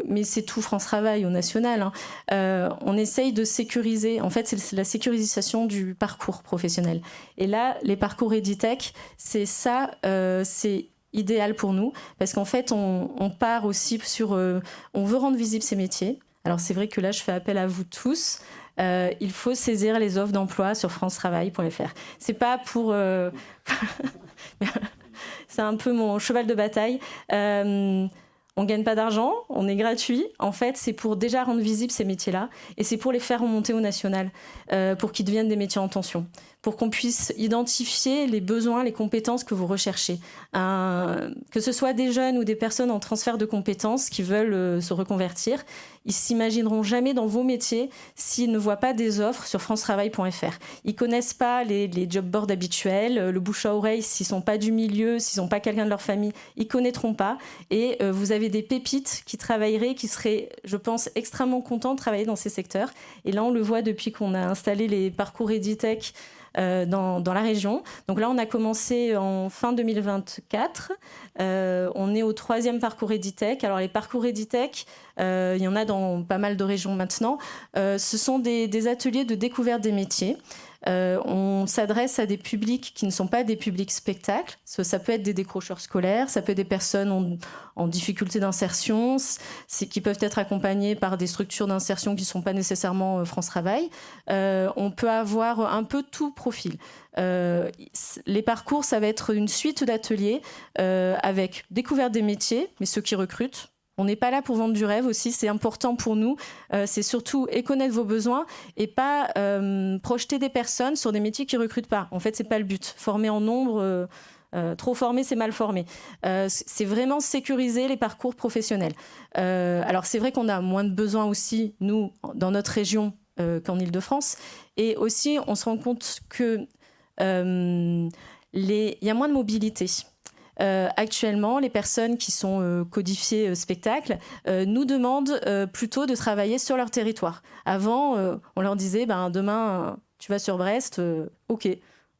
mais c'est tout France Travail au national, on essaye de sécuriser, en fait c'est la sécurisation du parcours professionnel. Et là, les parcours EdTech, c'est ça, c'est idéal pour nous, parce qu'en fait, on part aussi sur... on veut rendre visibles ces métiers. Alors c'est vrai que là, je fais appel à vous tous. Il faut saisir les offres d'emploi sur francetravail.fr. C'est pas pour... c'est un peu mon cheval de bataille. On ne gagne pas d'argent, on est gratuit. En fait, c'est pour déjà rendre visibles ces métiers-là et c'est pour les faire remonter au national, pour qu'ils deviennent des métiers en tension, pour qu'on puisse identifier les besoins, les compétences que vous recherchez. Que ce soit des jeunes ou des personnes en transfert de compétences qui veulent se reconvertir, ils s'imagineront jamais dans vos métiers s'ils ne voient pas des offres sur francetravail.fr. Ils connaissent pas les job boards habituels, le bouche à oreille, s'ils sont pas du milieu, s'ils n'ont pas quelqu'un de leur famille, ils connaîtront pas. Et vous avez des pépites qui travailleraient, qui seraient, je pense, extrêmement contents de travailler dans ces secteurs. Et là, on le voit depuis qu'on a installé les parcours EdTech dans la région. Donc là, on a commencé en fin 2024. On est au 3e parcours EdTech. Alors les parcours EdTech, il y en a dans pas mal de régions maintenant. Ce sont des ateliers de découverte des métiers. On s'adresse à des publics qui ne sont pas des publics spectacles. Ça peut être des décrocheurs scolaires, ça peut être des personnes en difficulté d'insertion, qui peuvent être accompagnées par des structures d'insertion qui ne sont pas nécessairement France Travail. On peut avoir un peu tout profil. Les parcours, ça va être une suite d'ateliers avec découverte des métiers, mais ceux qui recrutent. On n'est pas là pour vendre du rêve aussi, c'est important pour nous. C'est surtout connaître vos besoins et pas projeter des personnes sur des métiers qui ne recrutent pas. En fait, ce n'est pas le but. Former en nombre, trop formé, c'est mal formé. C'est vraiment sécuriser les parcours professionnels. Alors, c'est vrai qu'on a moins de besoins aussi, nous, dans notre région, qu'en Île-de-France. Et aussi, on se rend compte qu'il y a moins de mobilité. Actuellement, les personnes qui sont codifiées spectacle nous demandent plutôt de travailler sur leur territoire. Avant, on leur disait demain, tu vas sur Brest, ok.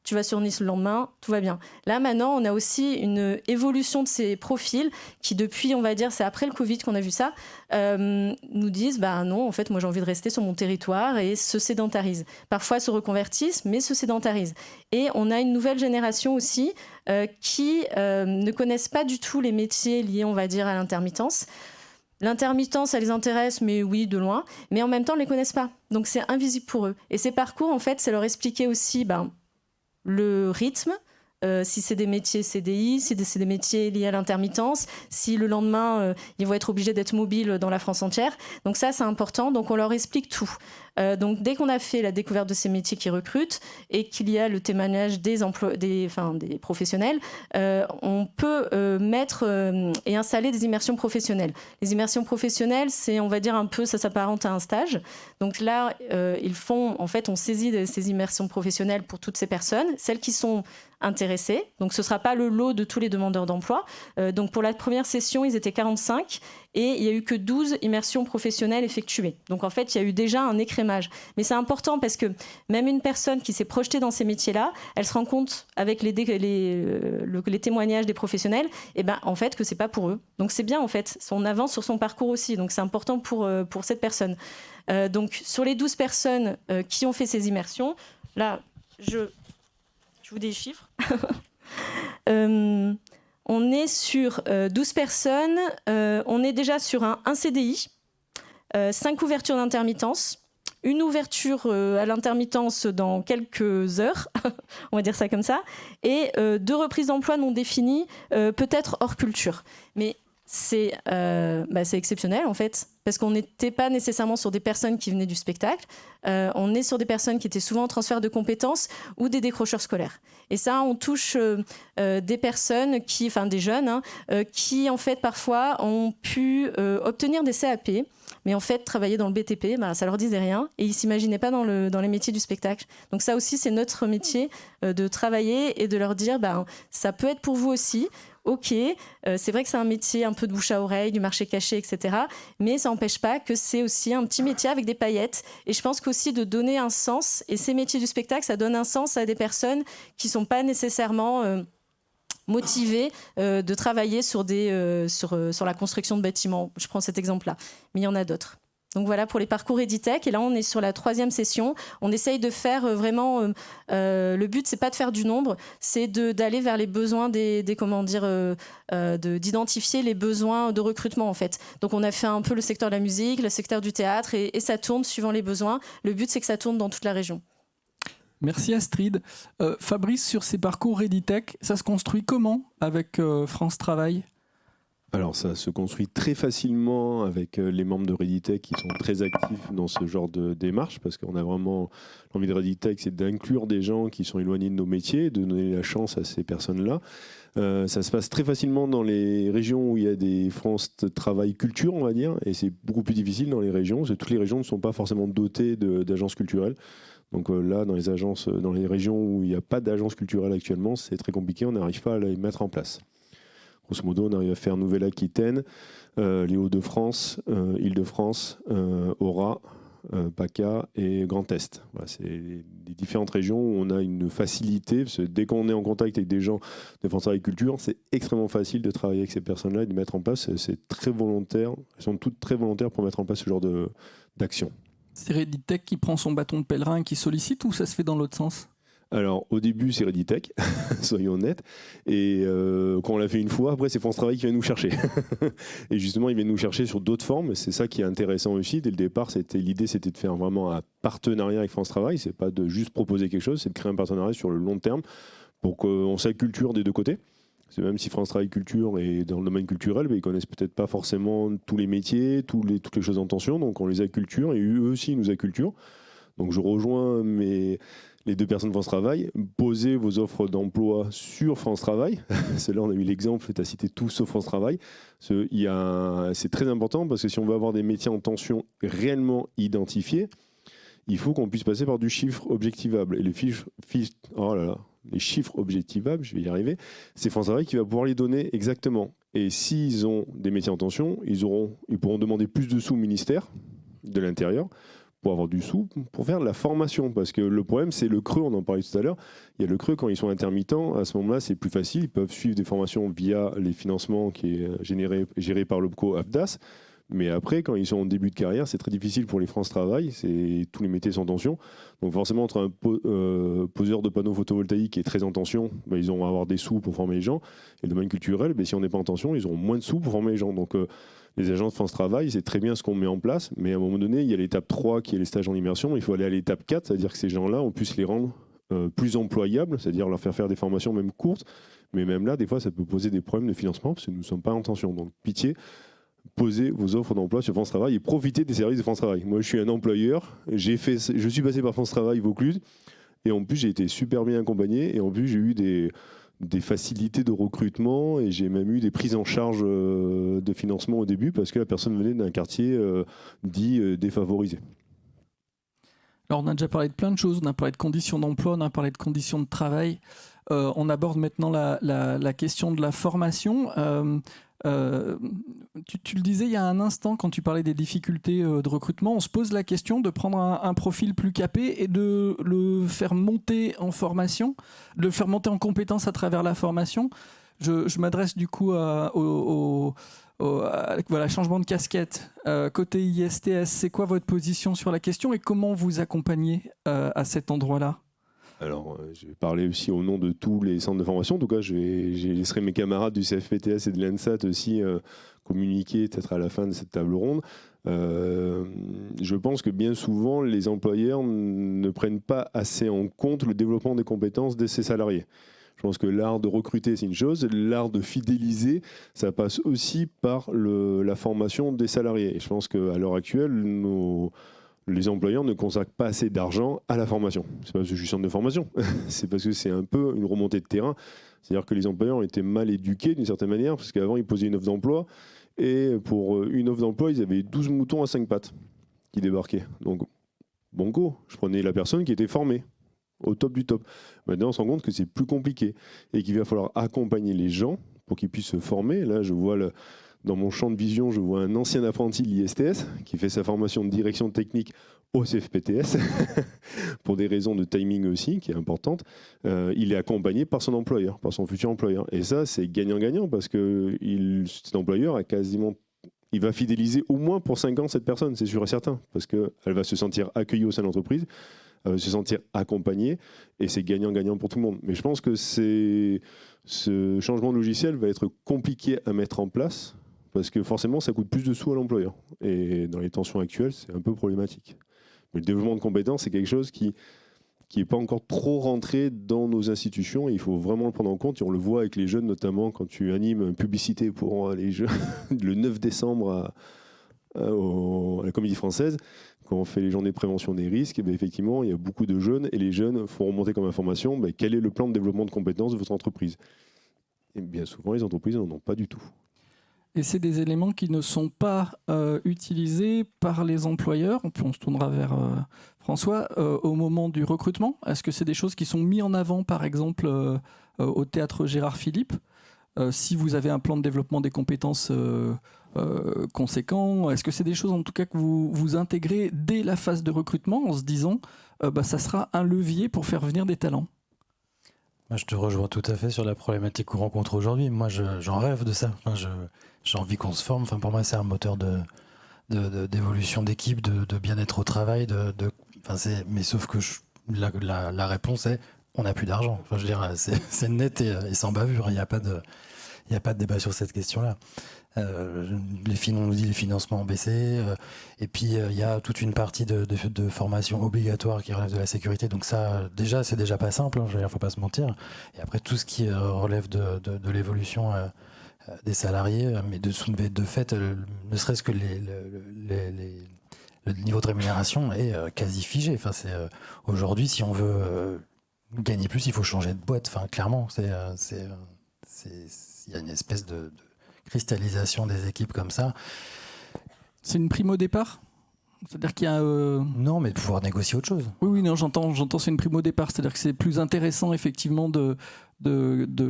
Tu vas sur Nice le lendemain, tout va bien. Là, maintenant, on a aussi une évolution de ces profils qui, depuis, on va dire, c'est après le Covid qu'on a vu ça, nous disent, non, en fait, moi, j'ai envie de rester sur mon territoire et se sédentarisent. Parfois, se reconvertissent, mais se sédentarisent. Et on a une nouvelle génération aussi qui ne connaissent pas du tout les métiers liés, on va dire, à l'intermittence. L'intermittence, ça les intéresse, mais oui, de loin. Mais en même temps, ils ne les connaissent pas. Donc, c'est invisible pour eux. Et ces parcours, en fait, ça leur expliquait aussi... le rythme, si c'est des métiers CDI, si c'est des métiers liés à l'intermittence, si le lendemain, ils vont être obligés d'être mobiles dans la France entière. Donc ça, c'est important. Donc on leur explique tout. Donc dès qu'on a fait la découverte de ces métiers qui recrutent et qu'il y a le témoignage des professionnels, on peut mettre et installer des immersions professionnelles. Les immersions professionnelles, c'est, on va dire, un peu, ça s'apparente à un stage. Donc là, on saisit ces immersions professionnelles pour toutes ces personnes, celles qui sont intéressés. Donc, ce ne sera pas le lot de tous les demandeurs d'emploi. Donc, pour la première session, ils étaient 45 et il n'y a eu que 12 immersions professionnelles effectuées. Donc, en fait, il y a eu déjà un écrémage. Mais c'est important parce que même une personne qui s'est projetée dans ces métiers-là, elle se rend compte avec les témoignages des professionnels, en fait, que ce n'est pas pour eux. Donc, c'est bien, en fait. On avance sur son parcours aussi. Donc, c'est important pour cette personne. Donc, sur les 12 personnes qui ont fait ces immersions, là, je vous dis les chiffres. On est sur 12 personnes. On est déjà sur un CDI, 5 ouvertures d'intermittence, une ouverture à l'intermittence dans quelques heures, on va dire ça comme ça, et 2 reprises d'emploi non définies, peut-être hors culture. Mais c'est exceptionnel en fait, parce qu'on n'était pas nécessairement sur des personnes qui venaient du spectacle, on est sur des personnes qui étaient souvent en transfert de compétences ou des décrocheurs scolaires. Et ça, on touche des personnes, des jeunes, qui en fait parfois ont pu obtenir des CAP, mais en fait travailler dans le BTP, ça leur disait rien, et ils ne s'imaginaient pas dans les métiers du spectacle. Donc ça aussi, c'est notre métier de travailler et de leur dire, ça peut être pour vous aussi. Ok, c'est vrai que c'est un métier un peu de bouche à oreille, du marché caché, etc. Mais ça n'empêche pas que c'est aussi un petit métier avec des paillettes. Et je pense qu'aussi de donner un sens, et ces métiers du spectacle, ça donne un sens à des personnes qui ne sont pas nécessairement motivées de travailler sur la construction de bâtiments. Je prends cet exemple-là, mais il y en a d'autres. Donc voilà pour les parcours EdTech. Et là, on est sur la 3e session. On essaye de faire vraiment... le but, c'est pas de faire du nombre, c'est d'aller vers les besoins d'identifier les besoins de recrutement, en fait. Donc on a fait un peu le secteur de la musique, le secteur du théâtre, et ça tourne suivant les besoins. Le but, c'est que ça tourne dans toute la région. Merci Astrid. Fabrice, sur ces parcours EdTech, ça se construit comment avec France Travail ? Alors ça se construit très facilement avec les membres de Reditech qui sont très actifs dans ce genre de démarche, parce qu'on a vraiment l'envie de Reditech, c'est d'inclure des gens qui sont éloignés de nos métiers, de donner la chance à ces personnes-là. Ça se passe très facilement dans les régions où il y a des France Travail Culture, on va dire, et c'est beaucoup plus difficile dans les régions, parce que toutes les régions ne sont pas forcément dotées d'agences culturelles. Donc là, dans les régions où il n'y a pas d'agence culturelle actuellement, c'est très compliqué, on n'arrive pas à les mettre en place. Grosso modo, on arrive à faire Nouvelle-Aquitaine, les Hauts-de-France, Île-de-France, Aura, PACA et Grand Est. Voilà, c'est les différentes régions où on a une facilité, parce que dès qu'on est en contact avec des gens de France Travail Culture, c'est extrêmement facile de travailler avec ces personnes-là et de mettre en place. C'est très volontaire, elles sont toutes très volontaires pour mettre en place ce genre d'action. C'est Reditech qui prend son bâton de pèlerin et qui sollicite, ou ça se fait dans l'autre sens ? Alors, au début, c'est Reditech, soyons honnêtes. Et quand on l'a fait une fois, après, c'est France Travail qui vient nous chercher. Et justement, ils viennent nous chercher sur d'autres formes. C'est ça qui est intéressant aussi. Dès le départ, l'idée, c'était de faire vraiment un partenariat avec France Travail. C'est pas de juste proposer quelque chose, c'est de créer un partenariat sur le long terme pour qu'on s'acculture des deux côtés. C'est même si France Travail Culture est dans le domaine culturel, ils connaissent peut-être pas forcément tous les métiers, toutes les choses en tension. Donc, on les acculture et eux aussi, ils nous acculturent. Donc, je rejoins les 2 personnes de France Travail, posez vos offres d'emploi sur France Travail. C'est là, on a mis l'exemple, tu as cité tout sauf France Travail. C'est très important parce que si on veut avoir des métiers en tension réellement identifiés, il faut qu'on puisse passer par du chiffre objectivable. Et les chiffres objectivables, je vais y arriver, c'est France Travail qui va pouvoir les donner exactement. Et s'ils ont des métiers en tension, ils pourront demander plus de sous au ministère de l'Intérieur pour avoir du sou, pour faire de la formation. Parce que le problème, c'est le creux, on en parlait tout à l'heure. Il y a le creux quand ils sont intermittents. À ce moment-là, c'est plus facile. Ils peuvent suivre des formations via les financements qui est géré par l'OPCO AFDAS. Mais après, quand ils sont en début de carrière, c'est très difficile pour les France Travail. Tous les métiers sont en tension. Donc forcément, entre un poseur de panneaux photovoltaïques qui est très en tension, ils vont avoir des sous pour former les gens. Et le domaine culturel, si on n'est pas en tension, ils auront moins de sous pour former les gens. Donc les agences de France Travail, c'est très bien ce qu'on met en place. Mais à un moment donné, il y a l'étape 3 qui est les stages en immersion. Il faut aller à l'étape 4, c'est-à-dire que ces gens-là, on puisse les rendre plus employables, c'est-à-dire leur faire des formations même courtes. Mais même là, des fois, ça peut poser des problèmes de financement parce que nous ne sommes pas en tension. Donc pitié, posez vos offres d'emploi sur France Travail et profitez des services de France Travail. Moi, je suis un employeur, je suis passé par France Travail Vaucluse, et en plus, j'ai été super bien accompagné, et en plus, j'ai eu des facilités de recrutement, et j'ai même eu des prises en charge de financement au début, parce que la personne venait d'un quartier dit défavorisé. Alors on a déjà parlé de plein de choses, on a parlé de conditions d'emploi, on a parlé de conditions de travail. On aborde maintenant la question de la formation. Tu le disais il y a un instant quand tu parlais des difficultés de recrutement, on se pose la question de prendre un profil plus capé et de le faire monter en formation, de le faire monter en compétences à travers la formation. Je m'adresse du coup voilà, changement de casquette. Côté ISTS, c'est quoi votre position sur la question et comment vous accompagnez à cet endroit-là ? Alors, je vais parler aussi au nom de tous les centres de formation. En tout cas, je laisserai mes camarades du CFPTS et de l'ENSAT aussi communiquer peut-être à la fin de cette table ronde. Je pense que bien souvent, les employeurs ne prennent pas assez en compte le développement des compétences de ses salariés. Je pense que l'art de recruter, c'est une chose. L'art de fidéliser, ça passe aussi par la formation des salariés. Et je pense qu'à l'heure actuelle, les employeurs ne consacrent pas assez d'argent à la formation. C'est pas parce que je suis centre de formation, c'est parce que c'est un peu une remontée de terrain. C'est-à-dire que les employeurs ont été mal éduqués d'une certaine manière, parce qu'avant, ils posaient une offre d'emploi, et pour une offre d'emploi, ils avaient 12 moutons à 5 pattes qui débarquaient. Donc, banco, je prenais la personne qui était formée, au top du top. Maintenant, on se rend compte que c'est plus compliqué, et qu'il va falloir accompagner les gens pour qu'ils puissent se former. Là, je vois dans mon champ de vision, je vois un ancien apprenti de l'ISTS qui fait sa formation de direction technique au CFPTS, pour des raisons de timing aussi, qui est importante. Il est accompagné par son employeur, par son futur employeur. Et ça, c'est gagnant-gagnant, parce que cet employeur il va fidéliser au moins pour 5 ans cette personne, c'est sûr et certain, parce qu'elle va se sentir accueillie au sein de l'entreprise, elle va se sentir accompagnée, et c'est gagnant-gagnant pour tout le monde. Mais je pense que ce changement de logiciel va être compliqué à mettre en place, parce que forcément, ça coûte plus de sous à l'employeur. Et dans les tensions actuelles, c'est un peu problématique. Mais le développement de compétences, c'est quelque chose qui n'est pas encore trop rentré dans nos institutions. Et il faut vraiment le prendre en compte. Et on le voit avec les jeunes, notamment quand tu animes une publicité pour les jeunes le 9 décembre à la Comédie Française, quand on fait les journées de prévention des risques, et bien effectivement, il y a beaucoup de jeunes. Et les jeunes font remonter comme information quel est le plan de développement de compétences de votre entreprise. Et bien souvent, les entreprises n'en ont pas du tout. Et c'est des éléments qui ne sont pas utilisés par les employeurs. Puis on se tournera vers François au moment du recrutement. Est-ce que c'est des choses qui sont mises en avant, par exemple, au théâtre Gérard Philipe ? Si vous avez un plan de développement des compétences conséquent, est-ce que c'est des choses en tout cas que vous intégrez dès la phase de recrutement en se disant ça sera un levier pour faire venir des talents ? Moi, je te rejoins tout à fait sur la problématique qu'on rencontre aujourd'hui. Moi, j'en rêve de ça. J'ai envie qu'on se forme. Pour moi, c'est un moteur d'évolution d'équipe, de bien-être au travail. Mais sauf que la réponse est on n'a plus d'argent. Je veux dire, c'est net et sans bavure. Il n'y a pas de débat sur cette question-là. On nous dit les financements ont baissé, et puis il y a toute une partie de formation obligatoire qui relève de la sécurité, donc ça déjà c'est déjà pas simple, il ne faut pas se mentir, et après tout ce qui relève de l'évolution des salariés, mais de fait ne serait-ce que le niveau de rémunération est quasi figé. Aujourd'hui, si on veut gagner plus, il faut changer de boîte, clairement, il y a une espèce de cristallisation des équipes comme ça. C'est une prime au départ ? C'est-à-dire qu'il y a... Non, mais de pouvoir négocier autre chose. Oui, non, j'entends c'est une prime au départ. C'est-à-dire que c'est plus intéressant, effectivement, de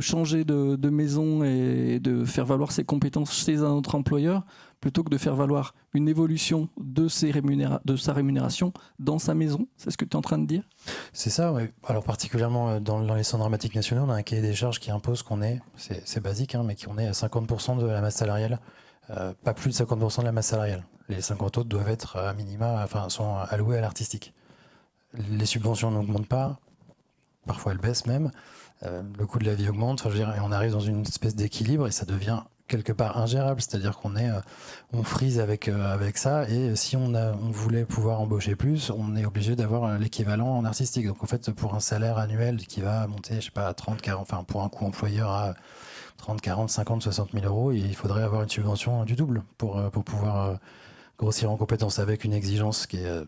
changer de maison et de faire valoir ses compétences chez un autre employeur, plutôt que de faire valoir une évolution de sa rémunération dans sa maison. C'est ce que tu es en train de dire ? C'est ça, oui. Alors particulièrement dans les centres dramatiques nationaux, on a un cahier des charges qui impose qu'on est, c'est basique, mais qu'on est à 50% de la masse salariale, pas plus de 50% de la masse salariale. Les 50 autres doivent être à minima, sont alloués à l'artistique. Les subventions n'augmentent pas, parfois elles baissent même, le coût de la vie augmente, et on arrive dans une espèce d'équilibre et ça devient quelque part ingérable, c'est-à-dire on frise avec ça, et si on voulait pouvoir embaucher plus, on est obligé d'avoir l'équivalent en artistique. Donc en fait, pour un salaire annuel qui va monter, je sais pas, à 30, 40, pour un coût employeur à 30, 40, 50, 60 000 euros, et il faudrait avoir une subvention du double pour pouvoir grossir en compétences avec une exigence qui est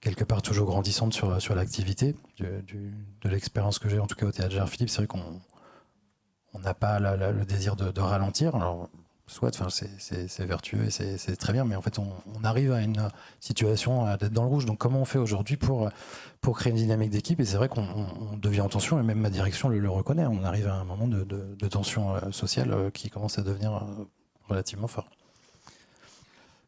quelque part toujours grandissante sur l'activité. De l'expérience que j'ai, en tout cas au Théâtre Gérard Philippe, c'est vrai qu'on n'a pas le désir de ralentir. Alors, soit, c'est vertueux et c'est très bien, mais en fait, on arrive à une situation d'être dans le rouge. Donc, comment on fait aujourd'hui pour créer une dynamique d'équipe? Et c'est vrai qu'on devient en tension, et même ma direction le reconnaît. On arrive à un moment de tension sociale qui commence à devenir relativement fort.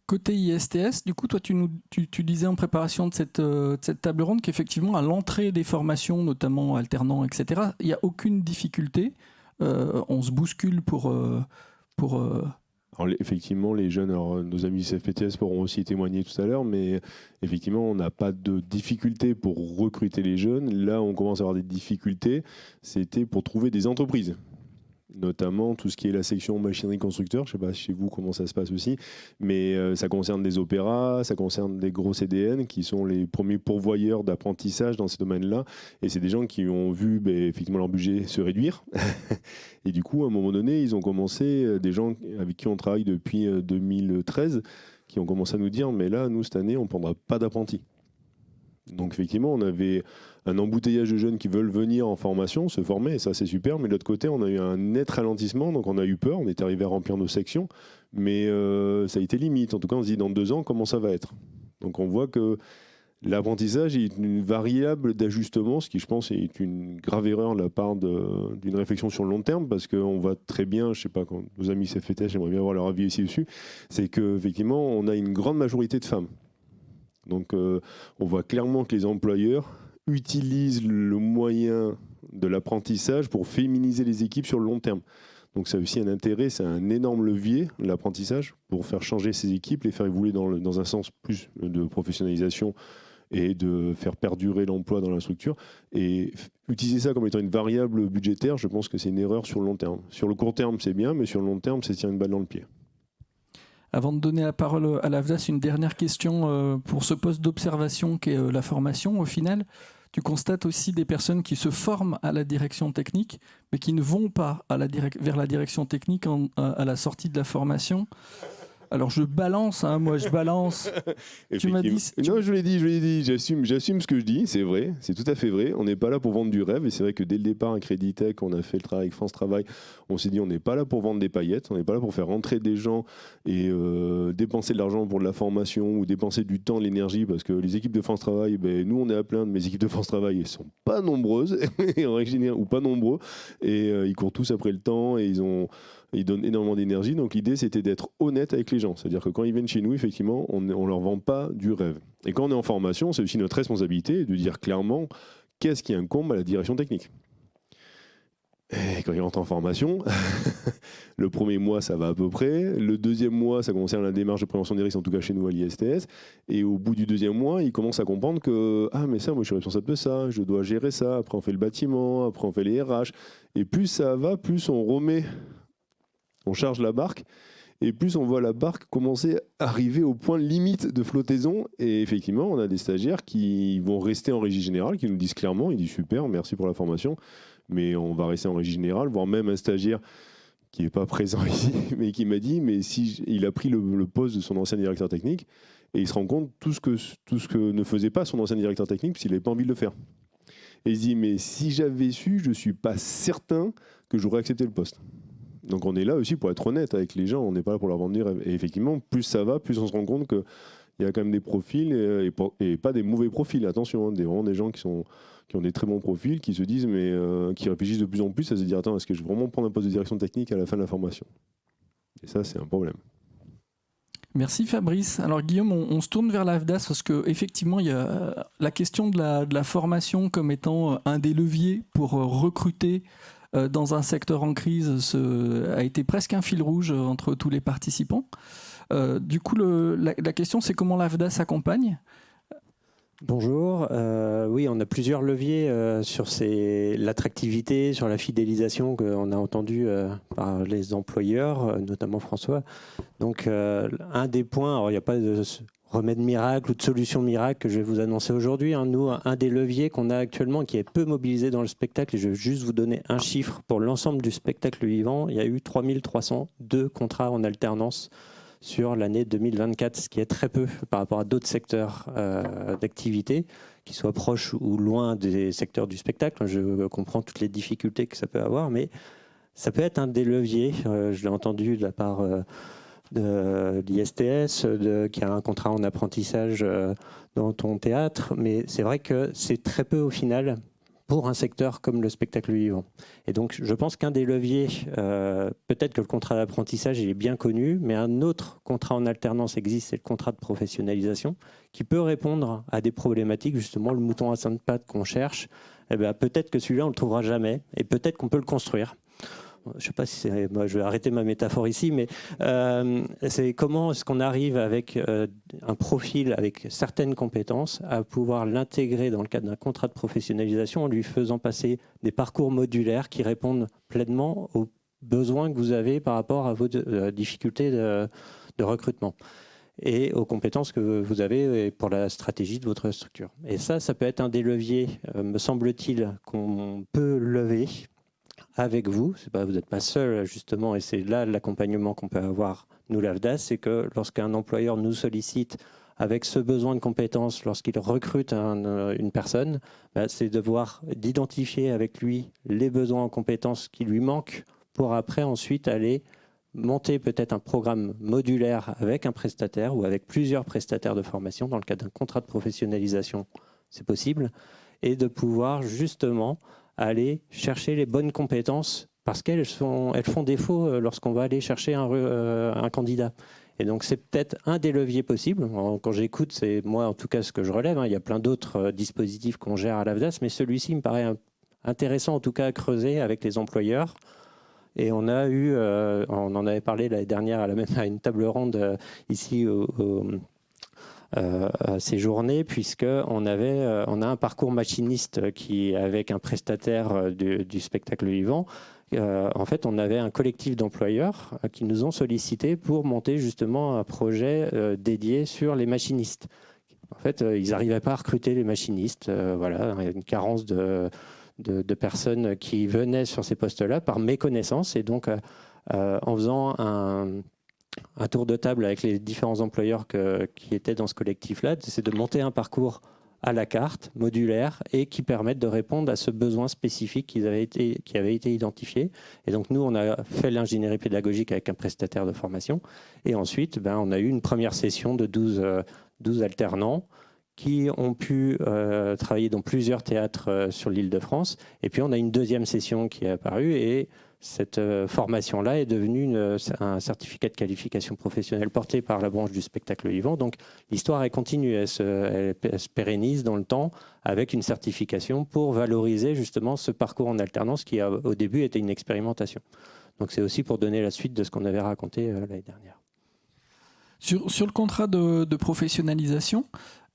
Côté ISTS, du coup, toi, tu disais en préparation de cette table ronde qu'effectivement, à l'entrée des formations, notamment alternants, etc., il n'y a aucune difficulté. On se bouscule pour Alors, effectivement, les jeunes, alors, nos amis du CFPTS pourront aussi témoigner tout à l'heure, mais effectivement, on n'a pas de difficulté pour recruter les jeunes. Là, on commence à avoir des difficultés, c'était pour trouver des entreprises. Notamment tout ce qui est la section machinerie constructeur, je ne sais pas chez vous comment ça se passe aussi, mais ça concerne des opéras, ça concerne des gros CDN qui sont les premiers pourvoyeurs d'apprentissage dans ces domaines-là, et c'est des gens qui ont vu effectivement leur budget se réduire, et du coup à un moment donné ils ont commencé, des gens avec qui on travaille depuis 2013, qui ont commencé à nous dire mais là nous cette année on ne prendra pas d'apprentis. Donc effectivement, on avait un embouteillage de jeunes qui veulent venir en formation, se former, et ça c'est super, mais de l'autre côté, on a eu un net ralentissement, donc on a eu peur, on est arrivé à remplir nos sections, mais ça a été limite. En tout cas, on se dit dans 2 ans, comment ça va être? Donc on voit que l'apprentissage est une variable d'ajustement, ce qui je pense est une grave erreur de la part d'une réflexion sur le long terme, parce qu'on voit très bien, je sais pas, quand nos amis CFTS, j'aimerais bien avoir leur avis ici dessus, c'est qu'effectivement, on a une grande majorité de femmes. Donc on voit clairement que les employeurs utilisent le moyen de l'apprentissage pour féminiser les équipes sur le long terme. Donc ça a aussi un intérêt, c'est un énorme levier, l'apprentissage, pour faire changer ces équipes, les faire évoluer dans un sens plus de professionnalisation et de faire perdurer l'emploi dans la structure. Et utiliser ça comme étant une variable budgétaire, je pense que c'est une erreur sur le long terme. Sur le court terme, c'est bien, mais sur le long terme, c'est tirer une balle dans le pied. Avant de donner la parole à l'AFDAS, une dernière question pour ce poste d'observation qu'est la formation. Au final, tu constates aussi des personnes qui se forment à la direction technique, mais qui ne vont pas vers la direction technique à la sortie de la formation. Alors je balance, moi je balance. Tu m'as dit. Non, je l'ai dit, j'assume ce que je dis, c'est vrai, c'est tout à fait vrai. On n'est pas là pour vendre du rêve, et c'est vrai que dès le départ, avec Creditech, on a fait le travail avec France Travail, on s'est dit on n'est pas là pour vendre des paillettes, on n'est pas là pour faire rentrer des gens et dépenser de l'argent pour de la formation ou dépenser du temps, de l'énergie, parce que les équipes de France Travail, nous on est à plaindre, mais les équipes de France Travail, elles sont pas nombreuses, ou pas nombreux, et ils courent tous après le temps, et ils donnent énormément d'énergie. Donc l'idée, c'était d'être honnête avec les gens. C'est-à-dire que quand ils viennent chez nous, effectivement, on ne leur vend pas du rêve. Et quand on est en formation, c'est aussi notre responsabilité de dire clairement qu'est-ce qui incombe à la direction technique. Et quand ils rentrent en formation, le premier mois, ça va à peu près. Le deuxième mois, ça concerne la démarche de prévention des risques, en tout cas chez nous à l'ISTS. Et au bout du deuxième mois, ils commencent à comprendre que « Ah, mais ça, moi, je suis responsable de ça, je dois gérer ça. » Après, on fait le bâtiment, après, on fait les RH. Et plus ça va, plus on charge la barque, et plus on voit la barque commencer à arriver au point limite de flottaison. Et effectivement, on a des stagiaires qui vont rester en régie générale, qui nous disent clairement, ils disent super, merci pour la formation, mais on va rester en régie générale, voire même un stagiaire qui n'est pas présent ici, mais qui m'a dit, mais si il a pris le poste de son ancien directeur technique, et il se rend compte tout ce que ne faisait pas son ancien directeur technique, parce qu'il n'avait pas envie de le faire. Et il se dit, mais si j'avais su, je ne suis pas certain que j'aurais accepté le poste. Donc on est là aussi pour être honnête avec les gens, on n'est pas là pour leur vendre des rêves. Et effectivement, plus ça va, plus on se rend compte qu'il y a quand même des profils, et pas des mauvais profils, attention, vraiment des gens qui ont des très bons profils, qui se disent, mais qui réfléchissent de plus en plus à se dire, attends, est-ce que je vais vraiment prendre un poste de direction technique à la fin de la formation? Et ça, c'est un problème. Merci Fabrice. Alors Guillaume, on se tourne vers l'AFDAS parce qu'effectivement, il y a la question de la formation comme étant un des leviers pour recruter dans un secteur en crise a été presque un fil rouge entre tous les participants. Du coup, la question, c'est comment l'AFDAS s'accompagne ? Bonjour. Oui, on a plusieurs leviers sur l'attractivité, sur la fidélisation qu'on a entendu par les employeurs, notamment François. Donc, un des points, alors il n'y a pas de remède miracle ou de solution miracle que je vais vous annoncer aujourd'hui. Nous, un des leviers qu'on a actuellement qui est peu mobilisé dans le spectacle, et je vais juste vous donner un chiffre pour l'ensemble du spectacle vivant, il y a eu 3302 contrats en alternance sur l'année 2024, ce qui est très peu par rapport à d'autres secteurs d'activité, qui soient proches ou loin des secteurs du spectacle. Je comprends toutes les difficultés que ça peut avoir, mais ça peut être un des leviers. Je l'ai entendu de la part de l'ISTS, qui a un contrat en apprentissage dans ton théâtre, mais c'est vrai que c'est très peu au final pour un secteur comme le spectacle vivant. Et donc je pense qu'un des leviers, peut-être que le contrat d'apprentissage il est bien connu, mais un autre contrat en alternance existe, c'est le contrat de professionnalisation, qui peut répondre à des problématiques, justement le mouton à cinq pattes qu'on cherche. Eh bien, peut-être que celui-là on ne le trouvera jamais, et peut-être qu'on peut le construire. Je ne sais pas si c'est... Moi, je vais arrêter ma métaphore ici, mais c'est comment est-ce qu'on arrive avec un profil, avec certaines compétences, à pouvoir l'intégrer dans le cadre d'un contrat de professionnalisation en lui faisant passer des parcours modulaires qui répondent pleinement aux besoins que vous avez par rapport à vos difficultés de recrutement et aux compétences que vous avez pour la stratégie de votre structure. Et ça peut être un des leviers, me semble-t-il, qu'on peut lever avec vous. Vous n'êtes pas seul, justement, et c'est là l'accompagnement qu'on peut avoir, nous, l'AFDAS, c'est que lorsqu'un employeur nous sollicite avec ce besoin de compétences, lorsqu'il recrute une personne, c'est d'identifier avec lui les besoins en compétences qui lui manquent pour après ensuite aller monter peut-être un programme modulaire avec un prestataire ou avec plusieurs prestataires de formation dans le cadre d'un contrat de professionnalisation, c'est possible, et de pouvoir justement aller chercher les bonnes compétences parce qu'elles font défaut lorsqu'on va aller chercher un candidat. Et donc c'est peut-être un des leviers possibles. Quand j'écoute, c'est moi en tout cas ce que je relève. Il y a plein d'autres dispositifs qu'on gère à l'AFDAS, mais celui-ci me paraît intéressant en tout cas à creuser avec les employeurs. Et on a eu, on en avait parlé l'année dernière à une table ronde ici ces journées, puisqu'on a un parcours machiniste qui, avec un prestataire du spectacle vivant, en fait, on avait un collectif d'employeurs qui nous ont sollicité pour monter justement un projet dédié sur les machinistes. En fait, ils n'arrivaient pas à recruter les machinistes. Voilà, il y a une carence de personnes qui venaient sur ces postes-là par méconnaissance. Et donc, en faisant un tour de table avec les différents employeurs qui étaient dans ce collectif-là, c'est de monter un parcours à la carte, modulaire, et qui permettent de répondre à ce besoin spécifique qui avait été identifié. Et donc nous, on a fait l'ingénierie pédagogique avec un prestataire de formation. Et ensuite, on a eu une première session de 12 alternants qui ont pu travailler dans plusieurs théâtres sur l'Île-de-France. Et puis on a une deuxième session qui est apparue, et cette formation-là est devenue un certificat de qualification professionnelle porté par la branche du spectacle vivant. Donc l'histoire est continue, elle se pérennise dans le temps avec une certification pour valoriser justement ce parcours en alternance qui au début était une expérimentation. Donc c'est aussi pour donner la suite de ce qu'on avait raconté l'année dernière. Sur le contrat de professionnalisation,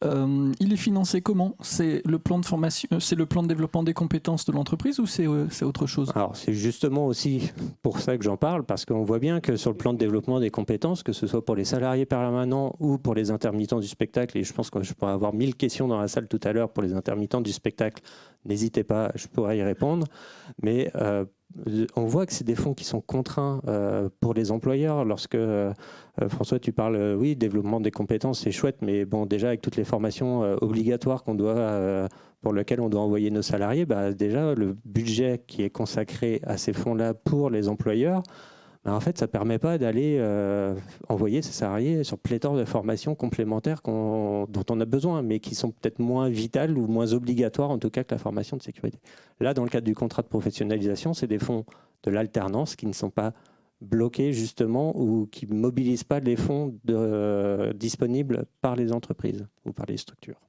il est financé comment? C'est le plan de formation, c'est le plan de développement des compétences de l'entreprise ou c'est autre chose? Alors c'est justement aussi pour ça que j'en parle, parce qu'on voit bien que sur le plan de développement des compétences, que ce soit pour les salariés permanents ou pour les intermittents du spectacle, et je pense que je pourrais avoir 1000 questions dans la salle tout à l'heure pour les intermittents du spectacle, n'hésitez pas, je pourrais y répondre, mais on voit que c'est des fonds qui sont contraints pour les employeurs. Lorsque, François, tu parles, oui, développement des compétences, c'est chouette, mais bon, déjà avec toutes les formations obligatoires pour lesquelles on doit envoyer nos salariés, déjà le budget qui est consacré à ces fonds-là pour les employeurs, en fait, ça ne permet pas d'aller envoyer ces salariés sur pléthore de formations complémentaires dont on a besoin, mais qui sont peut-être moins vitales ou moins obligatoires, en tout cas, que la formation de sécurité. Là, dans le cadre du contrat de professionnalisation, c'est des fonds de l'alternance qui ne sont pas bloqués, justement, ou qui ne mobilisent pas les fonds disponibles par les entreprises ou par les structures.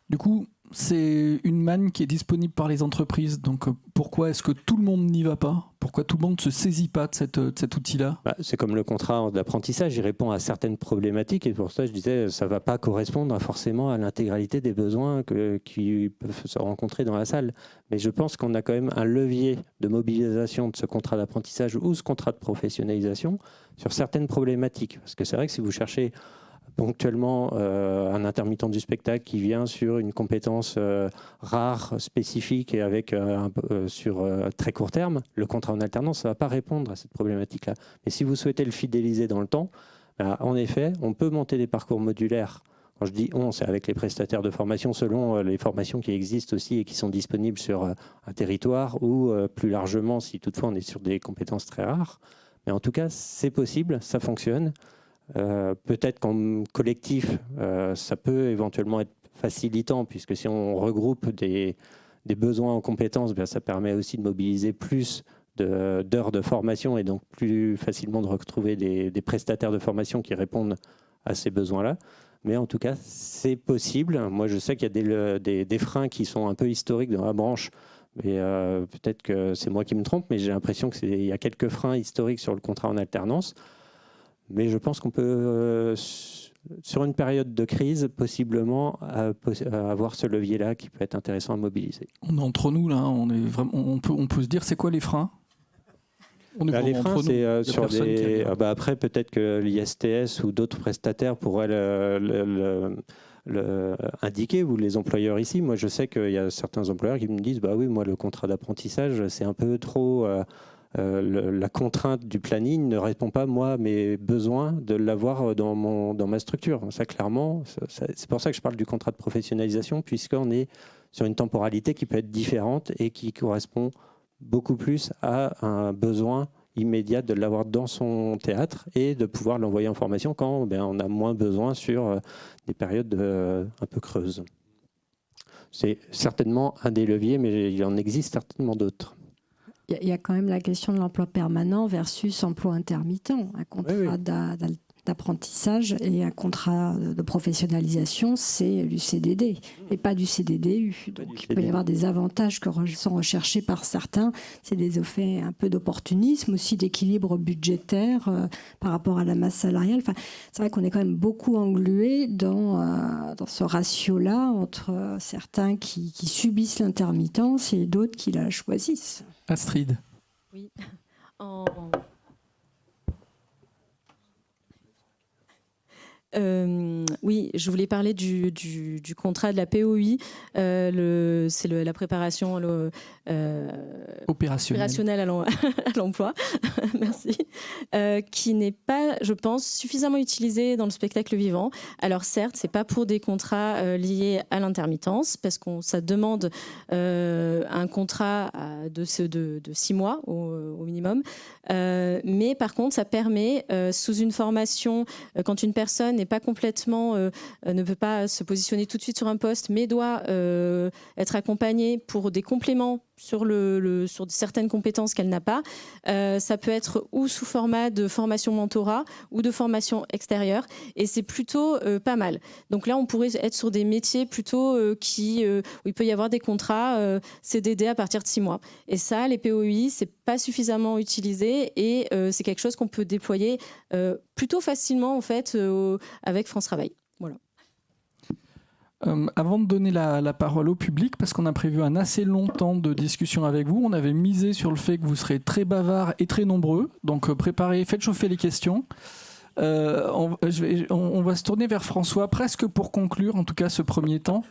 Du coup, c'est une manne qui est disponible par les entreprises. Donc, pourquoi est-ce que tout le monde n'y va pas? Pourquoi tout le monde ne se saisit pas de cet outil-là? C'est comme le contrat d'apprentissage, il répond à certaines problématiques. Et pour ça, je disais, ça ne va pas correspondre forcément à l'intégralité des besoins qui peuvent se rencontrer dans la salle. Mais je pense qu'on a quand même un levier de mobilisation de ce contrat d'apprentissage ou ce contrat de professionnalisation sur certaines problématiques. Parce que c'est vrai que si vous cherchez ponctuellement un intermittent du spectacle qui vient sur une compétence rare, spécifique et avec sur très court terme, le contrat en alternance, ça ne va pas répondre à cette problématique-là. Mais si vous souhaitez le fidéliser dans le temps, en effet, on peut monter des parcours modulaires. Quand je dis on, c'est avec les prestataires de formation selon les formations qui existent aussi et qui sont disponibles sur un territoire ou plus largement si toutefois on est sur des compétences très rares. Mais en tout cas, c'est possible, ça fonctionne. Peut-être qu'en collectif, ça peut éventuellement être facilitant puisque si on regroupe des besoins en compétences, ça permet aussi de mobiliser plus d'heures de formation et donc plus facilement de retrouver des prestataires de formation qui répondent à ces besoins-là. Mais en tout cas, c'est possible. Moi, je sais qu'il y a des freins qui sont un peu historiques dans la branche. Mais peut-être que c'est moi qui me trompe, mais j'ai l'impression qu'il y a quelques freins historiques sur le contrat en alternance. Mais je pense qu'on peut, sur une période de crise, possiblement avoir ce levier-là qui peut être intéressant à mobiliser. On est entre nous, là. On peut se dire, c'est quoi les freins? Les freins, c'est sur des... après, peut-être que l'ISTS ou d'autres prestataires pourraient indiquer, ou les employeurs ici. Moi, je sais qu'il y a certains employeurs qui me disent oui, moi, le contrat d'apprentissage, c'est un peu trop... la contrainte du planning ne répond pas, moi, à mes besoins de l'avoir dans ma structure. Ça, clairement, c'est pour ça que je parle du contrat de professionnalisation, puisqu'on est sur une temporalité qui peut être différente et qui correspond beaucoup plus à un besoin immédiat de l'avoir dans son théâtre et de pouvoir l'envoyer en formation quand on a moins besoin sur des périodes un peu creuses. C'est certainement un des leviers, mais il en existe certainement d'autres. Il y a quand même la question de l'emploi permanent versus emploi intermittent. Un contrat d'apprentissage et un contrat de professionnalisation, c'est du CDD et pas du CDDU. Donc il peut y avoir des avantages qui sont recherchés par certains. C'est des effets un peu d'opportunisme, aussi d'équilibre budgétaire par rapport à la masse salariale. Enfin, c'est vrai qu'on est quand même beaucoup englué dans ce ratio-là entre certains qui subissent l'intermittence et d'autres qui la choisissent. Astrid. Oui. Oui, je voulais parler du contrat de la POI. C'est la préparation opérationnelle à l'emploi. Merci. Qui n'est pas, je pense, suffisamment utilisé dans le spectacle vivant. Alors certes, c'est pas pour des contrats liés à l'intermittence, parce ça demande un contrat de 6 mois au minimum. Mais par contre, ça permet, sous une formation, quand une personne n'est pas complètement, ne peut pas se positionner tout de suite sur un poste, mais doit être accompagnée pour des compléments sur certaines compétences qu'elle n'a pas. Ça peut être ou sous format de formation mentorat ou de formation extérieure, et c'est plutôt pas mal. Donc là, on pourrait être sur des métiers plutôt où il peut y avoir des contrats CDD à partir de 6 mois. Et ça, les POI, c'est pas suffisamment utilisé, et c'est quelque chose qu'on peut déployer plutôt facilement en fait avec France Travail. Voilà. Avant de donner la parole au public, parce qu'on a prévu un assez long temps de discussion avec vous, on avait misé sur le fait que vous serez très bavards et très nombreux. Donc préparez, faites chauffer les questions. On va se tourner vers François, presque pour conclure, en tout cas ce premier temps.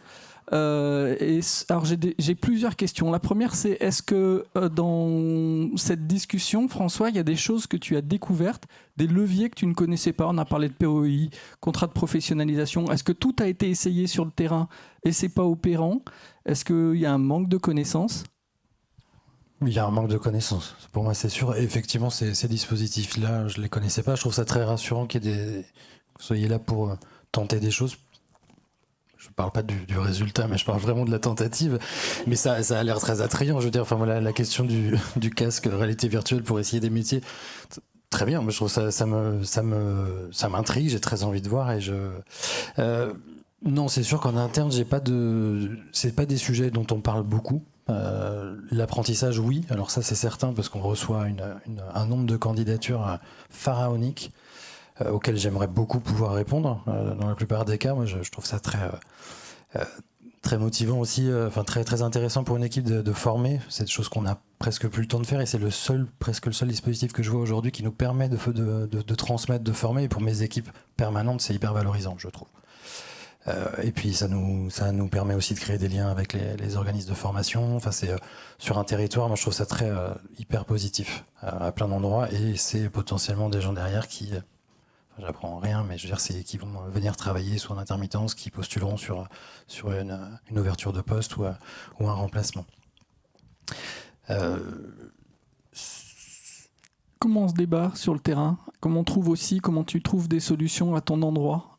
Alors j'ai plusieurs questions. La première, c'est est-ce que dans cette discussion, François, il y a des choses que tu as découvertes, des leviers que tu ne connaissais pas? On a parlé de POI, contrat de professionnalisation. Est-ce que tout a été essayé sur le terrain et c'est pas opérant? Est-ce qu'il y a un manque de connaissances? Il y a un manque de connaissances. Pour moi, c'est sûr. Et effectivement, ces dispositifs-là, je ne les connaissais pas. Je trouve ça très rassurant que vous soyez là pour tenter des choses. Je ne parle pas du résultat, mais je parle vraiment de la tentative. Mais ça a l'air très attrayant. Je veux dire, enfin, la question du casque de réalité virtuelle pour essayer des métiers, très bien. Moi, je trouve ça m'intrigue. J'ai très envie de voir. Non, c'est sûr qu'en interne, c'est pas des sujets dont on parle beaucoup. L'apprentissage, oui. Alors ça, c'est certain, parce qu'on reçoit un nombre de candidatures pharaoniques auxquelles j'aimerais beaucoup pouvoir répondre. Dans la plupart des cas, moi, je trouve ça très motivant aussi, très, très intéressant pour une équipe de former. C'est des choses qu'on n'a presque plus le temps de faire, et c'est presque le seul dispositif que je vois aujourd'hui qui nous permet de transmettre, de former. Et pour mes équipes permanentes, c'est hyper valorisant, je trouve. Et puis ça nous permet aussi de créer des liens avec les organismes de formation. Enfin, c'est sur un territoire, moi je trouve ça très hyper positif à plein d'endroits, et c'est potentiellement des gens derrière qui, j'apprends rien, mais je veux dire, c'est qui vont venir travailler soit en intermittence, qui postuleront sur une ouverture de poste ou un remplacement. Comment on se débat sur le terrain? Comment tu trouves des solutions à ton endroit?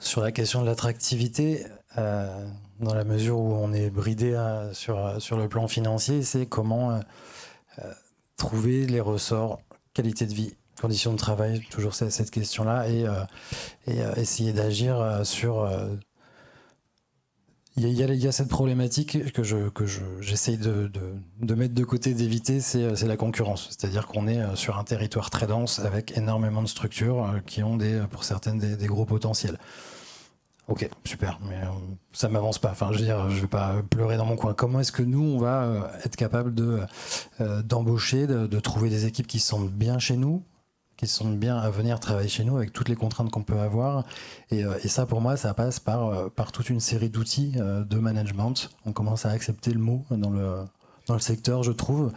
Sur la question de l'attractivité, dans la mesure où on est bridé sur le plan financier, c'est comment trouver les ressorts, qualité de vie, conditions de travail, toujours cette question-là, et essayer d'agir sur... Il y a cette problématique que j'essaye de mettre de côté, d'éviter, c'est la concurrence. C'est-à-dire qu'on est sur un territoire très dense avec énormément de structures qui ont pour certaines des gros potentiels. Ok, super, mais ça m'avance pas. Enfin, je veux dire, je vais pas pleurer dans mon coin. Comment est-ce que nous, on va être capable d'embaucher, de trouver des équipes qui se sentent bien chez nous, qui se sentent bien à venir travailler chez nous avec toutes les contraintes qu'on peut avoir. Et ça, pour moi, ça passe par toute une série d'outils de management. On commence à accepter le mot dans le secteur, je trouve,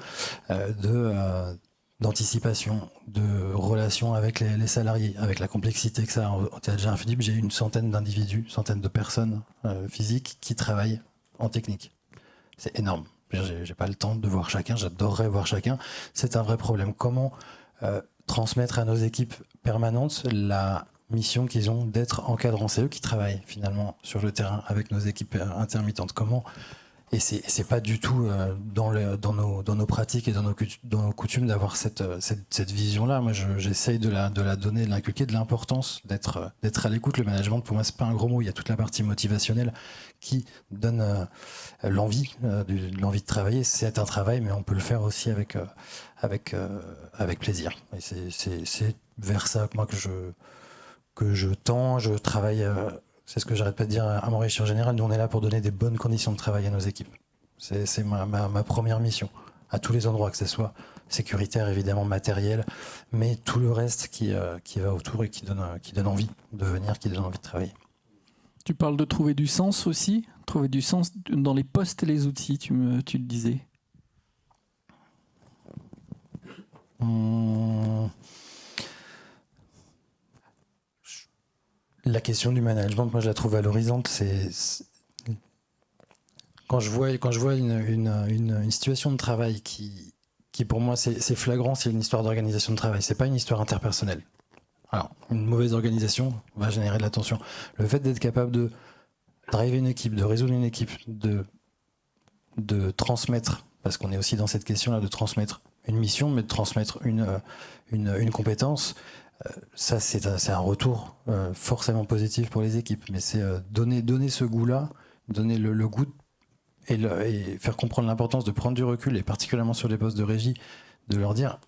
d'anticipation, de relation avec les salariés, avec la complexité que ça a. Au Théâtre Gérard Philipe, j'ai une centaine d'individus, centaine de personnes physiques qui travaillent en technique. C'est énorme. J'ai pas le temps de voir chacun, j'adorerais voir chacun. C'est un vrai problème. Comment transmettre à nos équipes permanentes la mission qu'ils ont d'être encadrants? C'est eux qui travaillent finalement sur le terrain avec nos équipes intermittentes. Comment? Et c'est pas du tout dans nos pratiques et dans nos coutumes d'avoir cette vision-là. Moi, j'essaye de la donner, de l'inculquer, de l'importance d'être à l'écoute. Le management, pour moi, c'est pas un gros mot. Il y a toute la partie motivationnelle qui donne l'envie de travailler. C'est un travail, mais on peut le faire aussi avec plaisir. Et c'est vers ça moi que je tends. Je travaille. C'est ce que j'arrête pas de dire à Maurice en général. Nous, on est là pour donner des bonnes conditions de travail à nos équipes. C'est ma première mission, à tous les endroits, que ce soit sécuritaire, évidemment, matériel, mais tout le reste qui va autour et qui donne envie de venir, qui donne envie de travailler. Tu parles de trouver du sens aussi, trouver du sens dans les postes et les outils, tu le disais. La question du management, moi je la trouve valorisante. Quand je vois une situation de travail qui pour moi c'est flagrant, c'est une histoire d'organisation de travail. C'est pas une histoire interpersonnelle. Alors une mauvaise organisation va générer de la tension. Le fait d'être capable de driver une équipe, de résoudre une équipe, de transmettre, parce qu'on est aussi dans cette question-là, de transmettre une mission, mais de transmettre une compétence. Ça, c'est un retour forcément positif pour les équipes, mais c'est donner ce goût-là, donner le goût et faire comprendre l'importance de prendre du recul, et particulièrement sur les postes de régie, de leur dire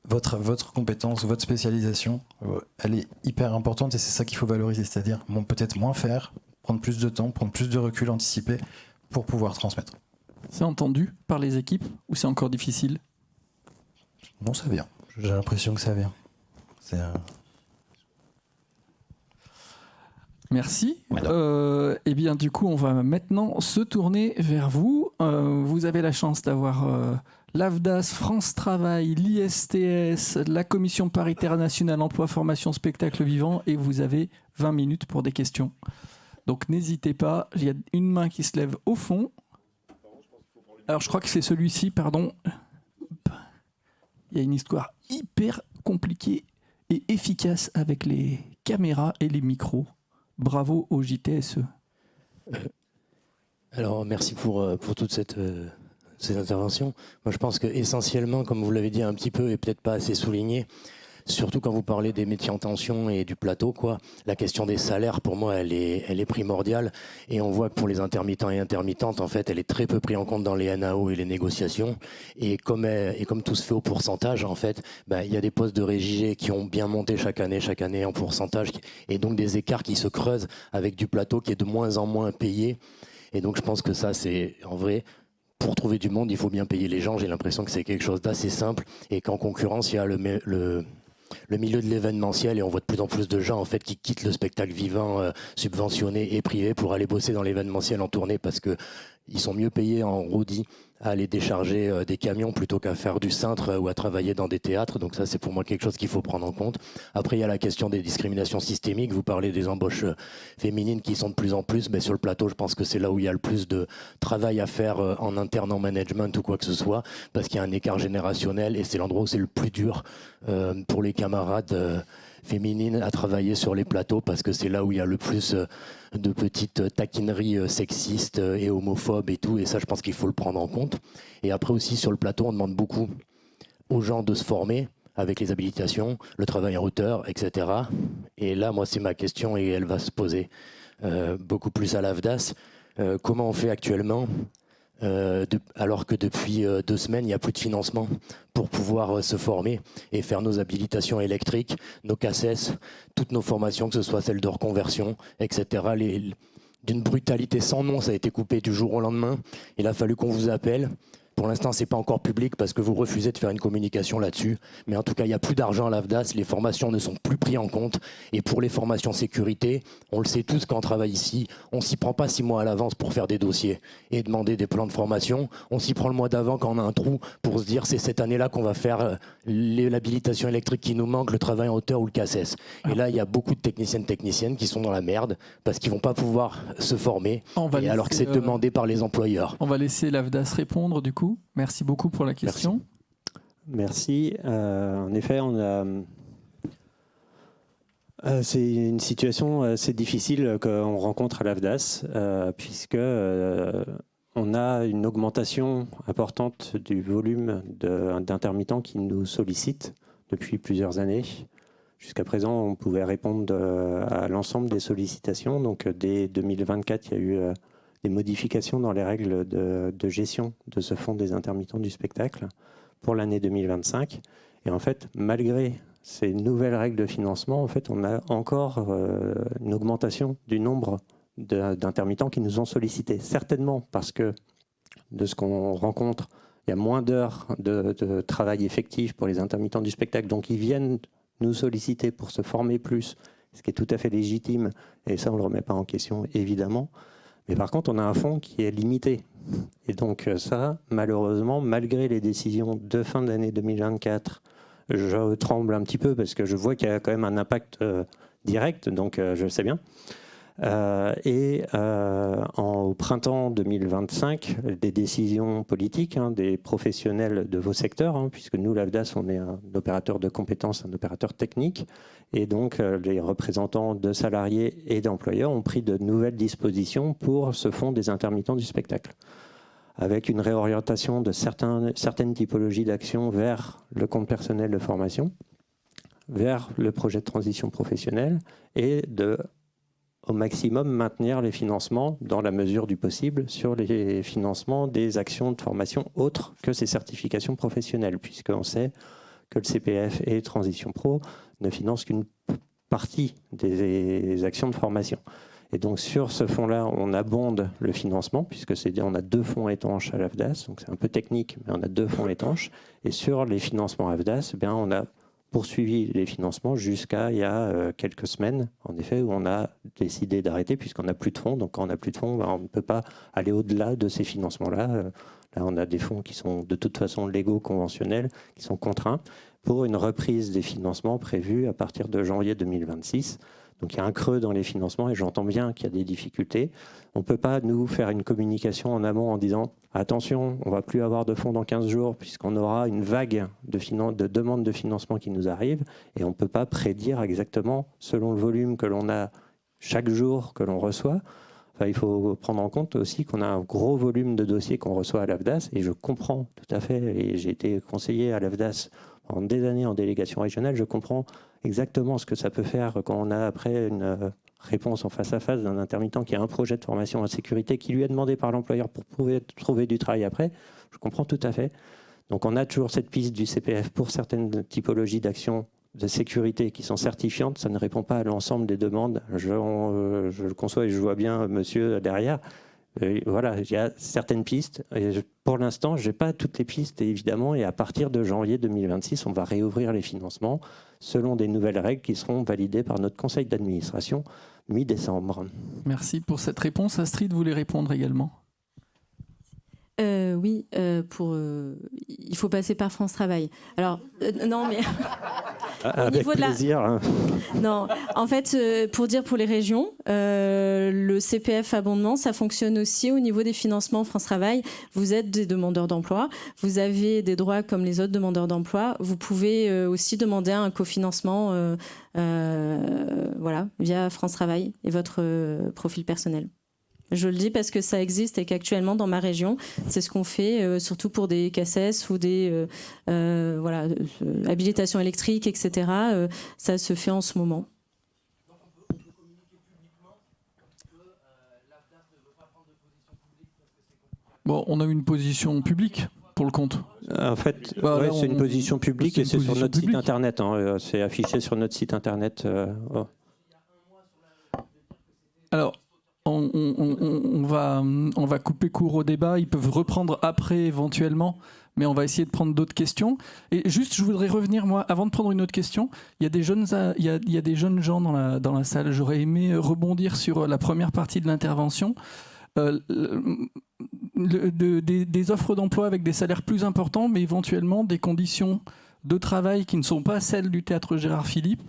votre compétence, votre spécialisation, elle est hyper importante, et c'est ça qu'il faut valoriser, c'est-à-dire peut-être moins faire, prendre plus de temps, prendre plus de recul, anticiper pour pouvoir transmettre. C'est entendu par les équipes ou c'est encore difficile? Non, ça vient. J'ai l'impression que ça vient. Merci. Et bien du coup, on va maintenant se tourner vers vous. Vous avez la chance d'avoir l'AFDAS, France Travail, l'ISTS, la Commission paritaire nationale emploi, formation, spectacle vivant, et vous avez 20 minutes pour des questions. Donc n'hésitez pas, il y a une main qui se lève au fond. Alors je crois que c'est celui-ci, pardon. Il y a une histoire hyper compliquée et efficace avec les caméras et les micros. Bravo au JTSE. Alors, merci pour toute cette intervention. Moi, je pense que essentiellement, comme vous l'avez dit un petit peu et peut-être pas assez souligné, surtout quand vous parlez des métiers en tension et du plateau, la question des salaires, pour moi, elle est primordiale. Et on voit que pour les intermittents et intermittentes, en fait, elle est très peu prise en compte dans les NAO et les négociations. Et comme tout se fait au pourcentage, en fait, il y a des postes de régie qui ont bien monté chaque année en pourcentage, et donc des écarts qui se creusent avec du plateau qui est de moins en moins payé. Et donc, je pense que ça, c'est en vrai pour trouver du monde, il faut bien payer les gens. J'ai l'impression que c'est quelque chose d'assez simple et qu'en concurrence, il y a le milieu de l'événementiel et on voit de plus en plus de gens en fait qui quittent le spectacle vivant subventionné et privé pour aller bosser dans l'événementiel en tournée parce que ils sont mieux payés en roadie à aller décharger des camions plutôt qu'à faire du cintre ou à travailler dans des théâtres. Donc ça, c'est pour moi quelque chose qu'il faut prendre en compte. Après, il y a la question des discriminations systémiques. Vous parlez des embauches féminines qui sont de plus en plus. Mais sur le plateau, je pense que c'est là où il y a le plus de travail à faire en interne, en management ou quoi que ce soit, parce qu'il y a un écart générationnel et c'est l'endroit où c'est le plus dur pour les camarades féminines à travailler sur les plateaux parce que c'est là où il y a le plus de petites taquineries sexistes et homophobes et tout, et ça je pense qu'il faut le prendre en compte. Et après aussi sur le plateau on demande beaucoup aux gens de se former avec les habilitations, le travail en hauteur, etc. Et là moi c'est ma question et elle va se poser beaucoup plus à l'AFDAS. Comment on fait actuellement alors que depuis 2 semaines, il n'y a plus de financement pour pouvoir se former et faire nos habilitations électriques, nos CACES, toutes nos formations, que ce soit celles de reconversion, etc. D'une brutalité sans nom, ça a été coupé du jour au lendemain. Il a fallu qu'on vous appelle. Pour l'instant, ce n'est pas encore public parce que vous refusez de faire une communication là-dessus. Mais en tout cas, il n'y a plus d'argent à l'AFDAS, les formations ne sont plus prises en compte. Et pour les formations sécurité, on le sait tous quand on travaille ici, on ne s'y prend pas 6 mois à l'avance pour faire des dossiers et demander des plans de formation. On s'y prend le mois d'avant quand on a un trou pour se dire c'est cette année-là qu'on va faire l'habilitation électrique qui nous manque, le travail en hauteur ou le CACES. Et là, il y a beaucoup de techniciennes qui sont dans la merde parce qu'ils ne vont pas pouvoir se former alors que c'est demandé par les employeurs. On va laisser l'AFDAS répondre du coup. Merci beaucoup pour la question. Merci. En effet, c'est une situation assez difficile qu'on rencontre à l'AFDAS, puisque on a une augmentation importante du volume d'intermittents qui nous sollicitent depuis plusieurs années. Jusqu'à présent, on pouvait répondre à l'ensemble des sollicitations. Donc, dès 2024, il y a eu des modifications dans les règles de gestion de ce fonds des intermittents du spectacle pour l'année 2025. Et en fait, malgré ces nouvelles règles de financement, en fait, on a encore une augmentation du nombre d'intermittents qui nous ont sollicités. Certainement parce que de ce qu'on rencontre, il y a moins d'heures de travail effectif pour les intermittents du spectacle. Donc, ils viennent nous solliciter pour se former plus, ce qui est tout à fait légitime. Et ça, on ne le remet pas en question, évidemment. Mais par contre, on a un fonds qui est limité. Et donc ça, malheureusement, malgré les décisions de fin d'année 2024, je tremble un petit peu parce que je vois qu'il y a quand même un impact direct, donc je le sais bien. Au printemps 2025, des décisions politiques des professionnels de vos secteurs, puisque nous, l'AFDAS, on est un opérateur de compétences, un opérateur technique, et donc les représentants de salariés et d'employeurs ont pris de nouvelles dispositions pour ce fonds des intermittents du spectacle, avec une réorientation de certaines typologies d'actions vers le compte personnel de formation, vers le projet de transition professionnelle et au maximum maintenir les financements dans la mesure du possible sur les financements des actions de formation autres que ces certifications professionnelles, puisqu'on sait que le CPF et Transition Pro ne financent qu'une partie des actions de formation. Et donc sur ce fonds-là, on abonde le financement, puisque on a 2 fonds étanches à l'AFDAS, donc c'est un peu technique, mais on a 2 fonds étanches. Et sur les financements AFDAS, on a poursuivi les financements jusqu'à il y a quelques semaines, en effet, où on a décidé d'arrêter puisqu'on n'a plus de fonds. Donc quand on n'a plus de fonds, on ne peut pas aller au-delà de ces financements-là. Là, on a des fonds qui sont de toute façon légaux, conventionnels, qui sont contraints pour une reprise des financements prévue à partir de janvier 2026. Donc il y a un creux dans les financements et j'entends bien qu'il y a des difficultés. On ne peut pas, nous, faire une communication en amont en disant « Attention, on ne va plus avoir de fonds dans 15 jours puisqu'on aura une vague de demandes de financement qui nous arrive » et on ne peut pas prédire exactement, selon le volume que l'on a chaque jour que l'on reçoit. Enfin, il faut prendre en compte aussi qu'on a un gros volume de dossiers qu'on reçoit à l'AFDAS et je comprends tout à fait, et j'ai été conseiller à l'AFDAS pendant des années en délégation régionale, je comprends exactement ce que ça peut faire quand on a après une réponse en face à face d'un intermittent qui a un projet de formation en sécurité qui lui est demandé par l'employeur pour pouvoir trouver du travail après. Je comprends tout à fait. Donc on a toujours cette piste du CPF pour certaines typologies d'actions de sécurité qui sont certifiantes. Ça ne répond pas à l'ensemble des demandes. Je le conçois et je vois bien monsieur derrière. Voilà, il y a certaines pistes. Et pour l'instant, je n'ai pas toutes les pistes, évidemment. Et à partir de janvier 2026, on va réouvrir les financements selon des nouvelles règles qui seront validées par notre conseil d'administration mi-décembre. Merci pour cette réponse. Astrid voulait répondre également. Oui, il faut passer par France Travail. Alors, non, mais Avec niveau de plaisir. Hein. non, en fait, pour les régions, le CPF abondement, ça fonctionne aussi au niveau des financements France Travail. Vous êtes des demandeurs d'emploi, vous avez des droits comme les autres demandeurs d'emploi. Vous pouvez aussi demander un cofinancement voilà, via France Travail et votre profil personnel. Je le dis parce que ça existe et qu'actuellement dans ma région, c'est ce qu'on fait, surtout pour des CACES ou des voilà, habilitations électriques, etc. Ça se fait en ce moment. Bon, on a une position publique pour le compte. En fait, Bah, là, c'est une position publique c'est et une c'est sur position notre site publique. internet. Hein. C'est affiché sur notre site internet. Oh. Alors, on va couper court au débat. Ils peuvent reprendre après éventuellement, mais on va essayer de prendre d'autres questions. Et juste, je voudrais revenir, moi, avant de prendre une autre question. Il y a des jeunes, il y a des jeunes gens dans la salle. J'aurais aimé rebondir sur la première partie de l'intervention. Des offres d'emploi avec des salaires plus importants, mais éventuellement des conditions de travail qui ne sont pas celles du théâtre Gérard Philipe.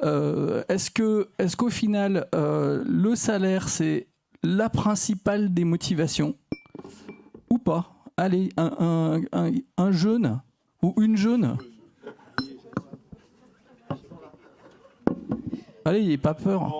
Est-ce qu'au final, le salaire, c'est la principale des motivations ou pas? Allez, un jeune ou une jeune. Allez, n'ayez pas peur.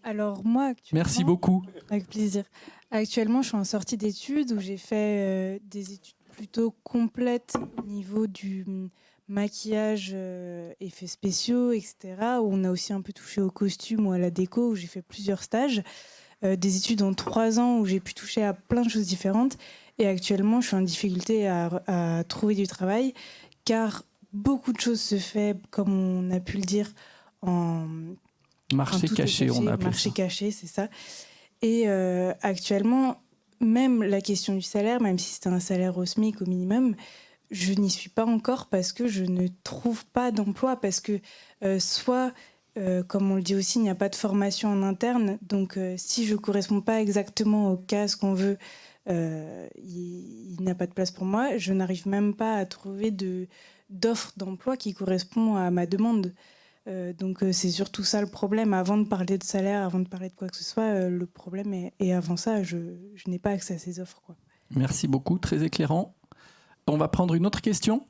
Alors moi, actuellement, Merci beaucoup. avec plaisir. Actuellement, je suis en sortie d'études où j'ai fait des études plutôt complètes au niveau du maquillage, effets spéciaux, etc. Où on a aussi un peu touché au costume ou à la déco, où j'ai fait plusieurs stages. Des études en 3 ans où j'ai pu toucher à plein de choses différentes. Et actuellement, je suis en difficulté à trouver du travail car beaucoup de choses se font, comme on a pu le dire, en... Marché caché, on appelle marché ça. caché, c'est ça. Et actuellement, même la question du salaire, même si c'est un salaire au SMIC au minimum, je n'y suis pas encore parce que je ne trouve pas d'emploi. Parce que soit, comme on le dit aussi, il n'y a pas de formation en interne. Donc si je ne corresponds pas exactement aux cases qu'on veut, il n'y a pas de place pour moi. Je n'arrive même pas à trouver d'offre d'emploi qui correspond à ma demande. Donc c'est surtout ça le problème. Avant de parler de salaire, avant de parler de quoi que ce soit, le problème est avant ça, je n'ai pas accès à ces offres, quoi. Merci beaucoup, très éclairant. On va prendre une autre question.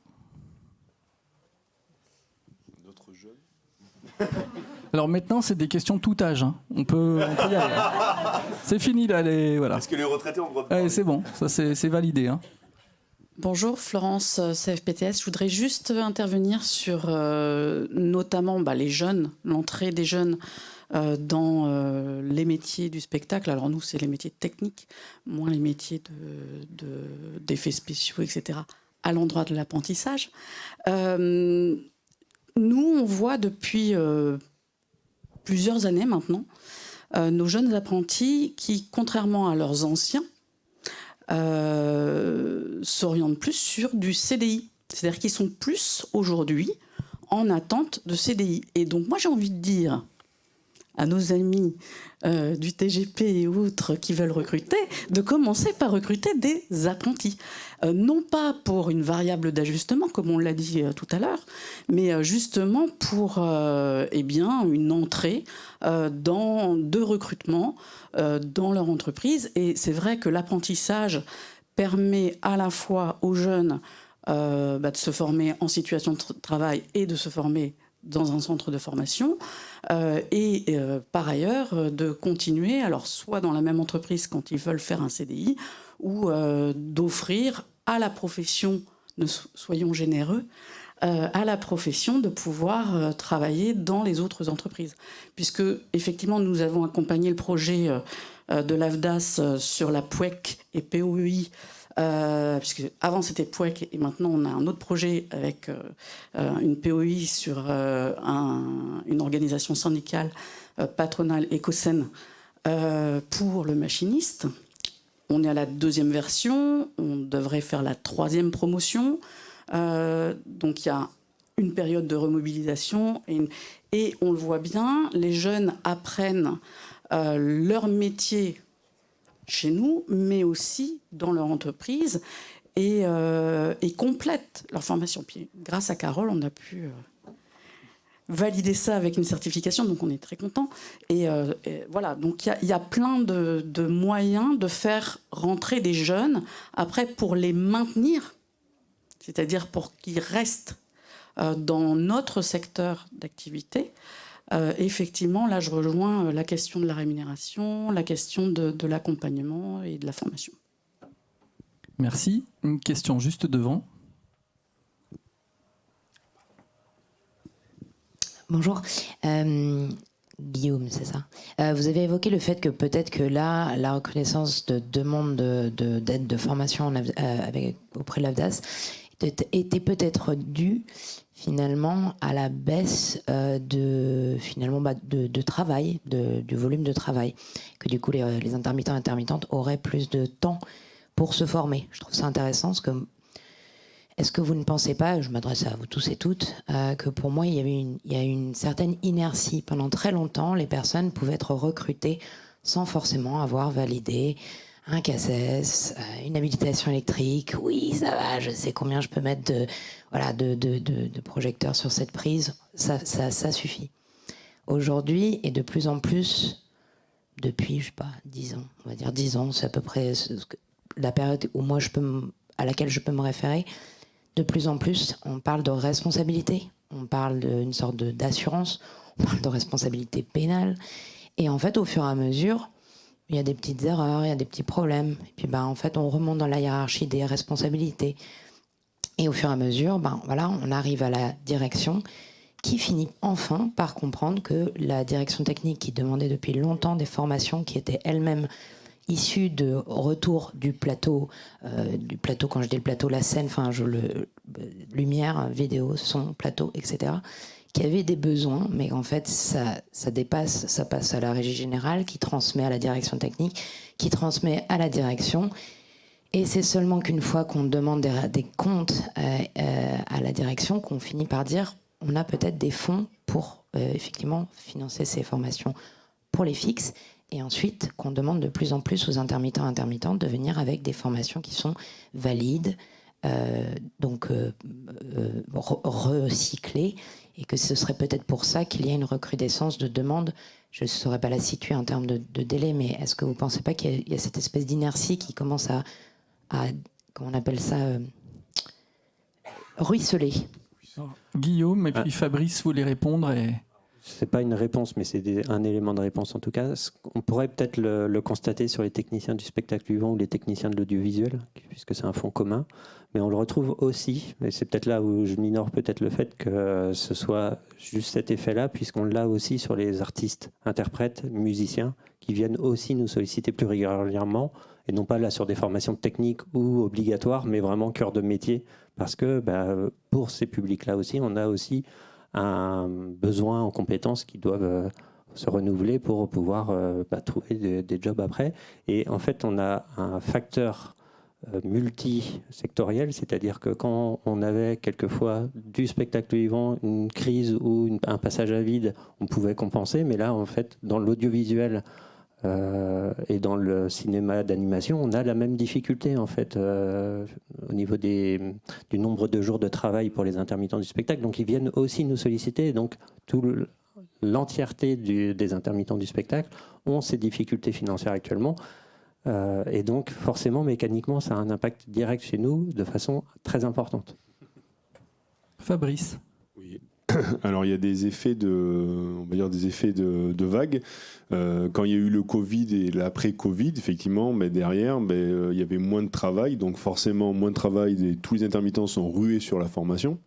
Notre jeune. Alors maintenant, c'est des questions tout âge. Hein. On peut y aller. C'est fini là, voilà. Est-ce que les retraités ont le droit de Allez, parler? c'est bon, ça c'est validé. Hein. Bonjour, Florence, CFPTS. Je voudrais juste intervenir sur notamment les jeunes, l'entrée des jeunes dans les métiers du spectacle. Alors nous, c'est les métiers techniques, moins les métiers d'effets spéciaux, etc., à l'endroit de l'apprentissage. Nous, on voit depuis plusieurs années maintenant nos jeunes apprentis qui, contrairement à leurs anciens, s'orientent plus sur du CDI. C'est-à-dire qu'ils sont plus aujourd'hui en attente de CDI. Et donc moi j'ai envie de dire à nos amis du TGP et autres qui veulent recruter, de commencer par recruter des apprentis. Non pas pour une variable d'ajustement, comme on l'a dit tout à l'heure, mais justement pour une entrée de recrutement dans leur entreprise. Et c'est vrai que l'apprentissage permet à la fois aux jeunes de se former en situation de travail et de se former dans un centre de formation par ailleurs de continuer, alors soit dans la même entreprise quand ils veulent faire un CDI ou d'offrir à la profession, soyons généreux, à la profession de pouvoir travailler dans les autres entreprises. Puisque effectivement nous avons accompagné le projet de l'AFDAS sur la POEC et POEI puisque avant c'était POEC et maintenant on a un autre projet avec une POI sur une organisation syndicale patronale Ecocène pour le machiniste. On est à la 2e version, on devrait faire la 3e promotion. Donc il y a une période de remobilisation et on le voit bien, les jeunes apprennent leur métier chez nous, mais aussi dans leur entreprise et complètent leur formation. Puis, grâce à Carole, on a pu valider ça avec une certification, donc on est très contents. Et voilà, donc il y a plein de moyens de faire rentrer des jeunes, après pour les maintenir, c'est-à-dire pour qu'ils restent dans notre secteur d'activité. Effectivement, là, je rejoins la question de la rémunération, la question de l'accompagnement et de la formation. Merci. Une question juste devant. Bonjour. Guillaume, c'est ça. Vous avez évoqué le fait que peut-être que là, la reconnaissance de demande d'aide de formation auprès de l'AFDAS était peut-être due finalement à la baisse de travail, du volume de travail, que du coup les intermittents et intermittentes auraient plus de temps pour se former. Je trouve ça intéressant parce que est-ce que vous ne pensez pas, je m'adresse à vous tous et toutes, que pour moi il y a une certaine inertie. Pendant très longtemps, les personnes pouvaient être recrutées sans forcément avoir validé un CACES, une habilitation électrique. Oui, ça va, je sais combien je peux mettre de projecteurs sur cette prise. Ça suffit. Aujourd'hui, et de plus en plus, depuis, je sais pas, 10 ans, on va dire 10 ans, c'est à peu près la période où moi à laquelle je peux me référer. De plus en plus, on parle de responsabilité, on parle d'une sorte d'assurance, on parle de responsabilité pénale. Et en fait, au fur et à mesure, il y a des petites erreurs, il y a des petits problèmes. Et puis, en fait, on remonte dans la hiérarchie des responsabilités. Et au fur et à mesure, on arrive à la direction qui finit enfin par comprendre que la direction technique qui demandait depuis longtemps des formations qui étaient elles-mêmes issues de retour du plateau, quand je dis le plateau, la scène, lumière, vidéo, son, plateau, etc., qui avait des besoins, mais en fait, ça dépasse, ça passe à la régie générale, qui transmet à la direction technique, qui transmet à la direction. Et c'est seulement qu'une fois qu'on demande des comptes à la direction qu'on finit par dire on a peut-être des fonds pour effectivement financer ces formations pour les fixes. Et ensuite, qu'on demande de plus en plus aux intermittents et intermittentes de venir avec des formations qui sont valides, recyclées, et que ce serait peut-être pour ça qu'il y a une recrudescence de demandes. Je ne saurais pas la situer en termes de délai, mais est-ce que vous ne pensez pas qu'il y a cette espèce d'inertie qui commence à comment on appelle ça, ruisseler? Guillaume, et puis Fabrice voulait répondre. C'est pas une réponse, mais c'est un élément de réponse en tout cas. On pourrait peut-être le constater sur les techniciens du spectacle vivant ou les techniciens de l'audiovisuel, puisque c'est un fonds commun. Mais on le retrouve aussi, et c'est peut-être là où je minore peut-être le fait que ce soit juste cet effet-là, puisqu'on l'a aussi sur les artistes, interprètes, musiciens, qui viennent aussi nous solliciter plus régulièrement, et non pas là sur des formations techniques ou obligatoires, mais vraiment cœur de métier, parce que pour ces publics-là aussi, on a aussi un besoin en compétences qui doivent se renouveler pour pouvoir trouver des jobs après. Et en fait, on a un facteur multisectoriel, c'est-à-dire que quand on avait quelquefois du spectacle vivant, une crise ou un passage à vide, on pouvait compenser, mais là, en fait, dans l'audiovisuel et dans le cinéma d'animation, on a la même difficulté en fait au niveau du nombre de jours de travail pour les intermittents du spectacle. Donc ils viennent aussi nous solliciter. Donc l'entièreté des intermittents du spectacle ont ces difficultés financières actuellement. Et donc forcément, mécaniquement, ça a un impact direct chez nous de façon très importante. Fabrice. Oui. Alors il y a des effets de vague. Quand il y a eu le Covid et l'après-Covid, effectivement, derrière, il y avait moins de travail, donc forcément moins de travail. Tous les intermittents sont rués sur la formation.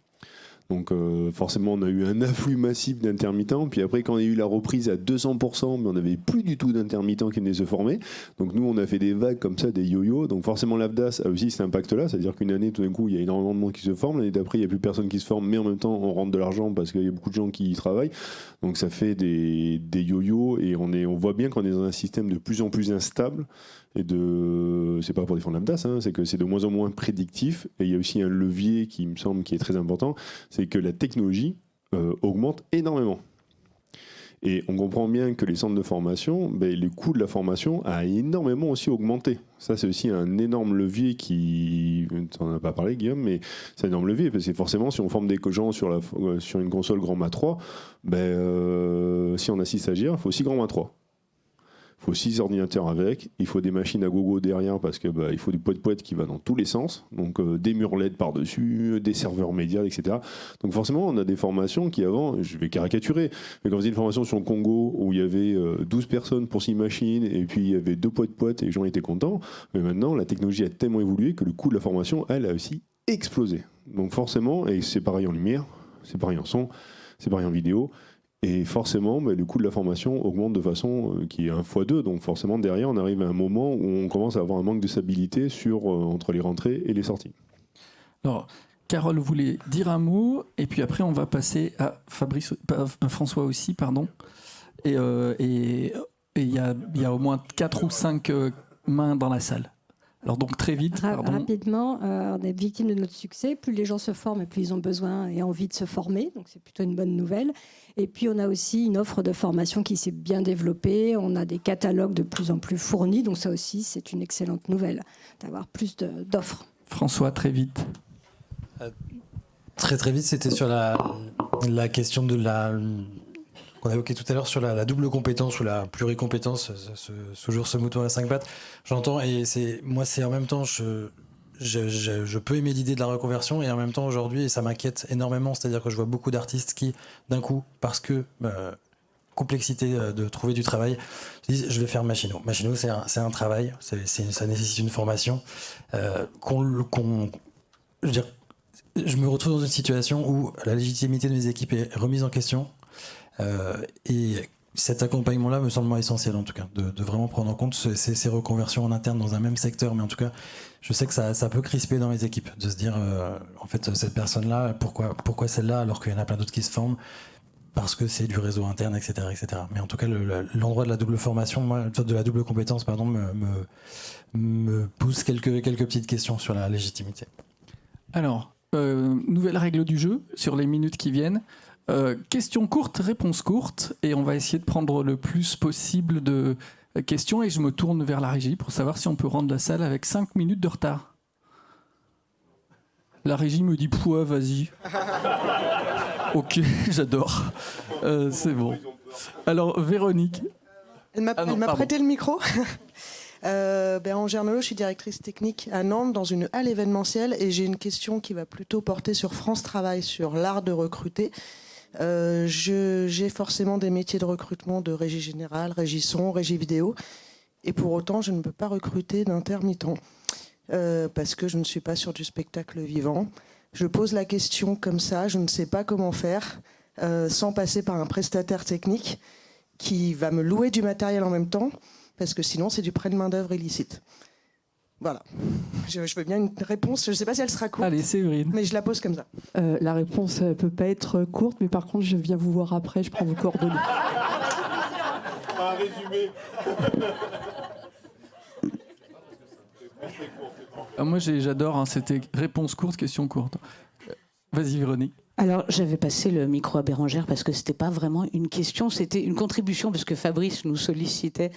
Donc forcément, on a eu un afflux massif d'intermittents. Puis après, quand on a eu la reprise à 200%, mais on n'avait plus du tout d'intermittents qui venaient se former. Donc nous, on a fait des vagues comme ça, des yo-yo. Donc forcément, l'AFDAS a aussi cet impact-là. C'est-à-dire qu'une année, tout d'un coup, il y a énormément de monde qui se forme. L'année d'après, il n'y a plus personne qui se forme, mais en même temps, on rentre de l'argent parce qu'il y a beaucoup de gens qui y travaillent. Donc ça fait des yo-yo et on voit bien qu'on est dans un système de plus en plus instable. Et c'est pas pour défendre l'AFDAS, hein, c'est que c'est de moins en moins prédictif. Et il y a aussi un levier qui me semble qui est très important, c'est que la technologie augmente énormément. Et on comprend bien que les centres de formation, le coût de la formation a énormément aussi augmenté. Ça, c'est aussi un énorme levier qui... Tu n'en as pas parlé, Guillaume, mais c'est un énorme levier, parce que forcément, si on forme des gens sur une console Grand Mat 3, si on a 6 stagiaires, il faut aussi Grand Mat 3. Il faut 6 ordinateurs avec, il faut des machines à gogo derrière parce que il faut du poète qui va dans tous les sens, donc des murs LED par-dessus, des serveurs médias, etc. Donc forcément, on a des formations qui avant, je vais caricaturer, mais quand on faisait une formation sur le Congo où il y avait 12 personnes pour 6 machines et puis il y avait 2 poètes et les gens étaient contents, mais maintenant la technologie a tellement évolué que le coût de la formation, elle, a aussi explosé. Donc forcément, et c'est pareil en lumière, c'est pareil en son, c'est pareil en vidéo, et forcément, le coût de la formation augmente de façon qui est 1x2. Donc forcément, derrière, on arrive à un moment où on commence à avoir un manque de stabilité entre les rentrées et les sorties. Alors, Carole voulait dire un mot, et puis après, on va passer à François aussi, pardon. Et il y a au moins 4 ou 5 mains dans la salle. Alors donc très vite, rapidement, on est victime de notre succès. Plus les gens se forment et plus ils ont besoin et envie de se former. Donc c'est plutôt une bonne nouvelle. Et puis on a aussi une offre de formation qui s'est bien développée. On a des catalogues de plus en plus fournis. Donc ça aussi, c'est une excellente nouvelle d'avoir plus d'offres. François, très vite. Très vite, c'était sur la question de qu'on a évoqué tout à l'heure sur la double compétence ou la pluricompétence, toujours ce mouton à 5 pattes. J'entends, et c'est en même temps, je peux aimer l'idée de la reconversion, et en même temps aujourd'hui, et ça m'inquiète énormément, c'est-à-dire que je vois beaucoup d'artistes qui, d'un coup, parce que complexité de trouver du travail, disent je vais faire Machino. Machino, c'est un travail, ça nécessite une formation. Je me retrouve dans une situation où la légitimité de mes équipes est remise en question. Et cet accompagnement-là me semble essentiel, en tout cas, de vraiment prendre en compte ces reconversions en interne dans un même secteur. Mais en tout cas, je sais que ça peut crisper dans mes équipes, de se dire, en fait, cette personne-là, pourquoi celle-là, alors qu'il y en a plein d'autres qui se forment, parce que c'est du réseau interne, etc., etc. Mais en tout cas, l'endroit de la double formation, de la double compétence, pardon, me pousse quelques petites questions sur la légitimité. Alors, nouvelle règle du jeu sur les minutes qui viennent. Questions courtes, réponses courtes, et on va essayer de prendre le plus possible de questions, et je me tourne vers la régie pour savoir si on peut rendre la salle avec 5 minutes de retard. La régie me dit pouah, vas-y. Ok, j'adore. C'est bon. Alors, Véronique. Elle m'a prêté le micro. Angère Nolot, je suis directrice technique à Nantes dans une halle événementielle, et j'ai une question qui va plutôt porter sur France Travail, sur l'art de recruter. J'ai forcément des métiers de recrutement de régie générale, régie son, régie vidéo, et pour autant je ne peux pas recruter d'intermittents parce que je ne suis pas sur du spectacle vivant. Je pose la question comme ça, je ne sais pas comment faire sans passer par un prestataire technique qui va me louer du matériel en même temps, parce que sinon c'est du prêt de main-d'œuvre illicite. Voilà. Je veux bien une réponse. Je ne sais pas si elle sera courte. Allez, Séverine. Mais je la pose comme ça. La réponse ne peut pas être courte, mais par contre, je viens vous voir après, je prends vos coordonnées. Un résumé. Moi, j'adore, hein, c'était réponse courte, question courte. Vas-y, Véronique. Alors, j'avais passé le micro à Bérangère parce que c'était pas vraiment une question, c'était une contribution parce que Fabrice nous sollicitait.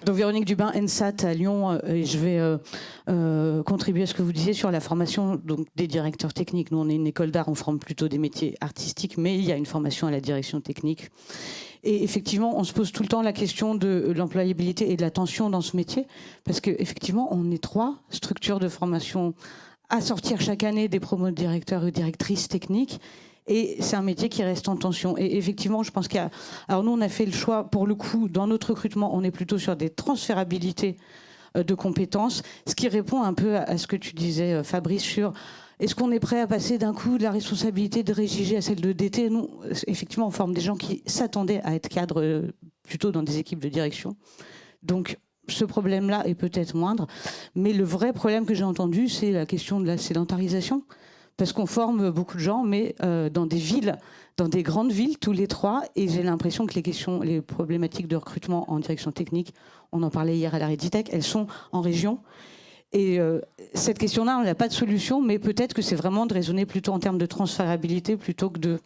Donc, Véronique Dubin, ENSAT à Lyon, et je vais contribuer à ce que vous disiez sur la formation donc, des directeurs techniques. Nous, on est une école d'art, on forme plutôt des métiers artistiques, mais il y a une formation à la direction technique. Et effectivement, on se pose tout le temps la question de l'employabilité et de la tension dans ce métier, parce qu'effectivement, on est 3 structures de formation à sortir chaque année des promos de directeurs et directrices techniques. Et c'est un métier qui reste en tension. Et effectivement, je pense qu'il y a... Alors nous, on a fait le choix, pour le coup, dans notre recrutement, on est plutôt sur des transférabilités de compétences, ce qui répond un peu à ce que tu disais, Fabrice, sur Est-ce qu'on est prêt à passer d'un coup de la responsabilité de régiger à celle de DT? Nous, effectivement, on forme des gens qui s'attendaient à être cadres plutôt dans des équipes de direction. Donc, ce problème-là est peut-être moindre. Mais le vrai problème que j'ai entendu, c'est la question de la sédentarisation. Parce qu'on forme beaucoup de gens, mais dans des villes, dans des grandes villes, tous les trois. Et j'ai l'impression que les problématiques de recrutement en direction technique, on en parlait hier à la Reditech, elles sont en région. Et cette question-là, on n'a pas de solution, mais peut-être que c'est vraiment de raisonner plutôt en termes de transférabilité plutôt que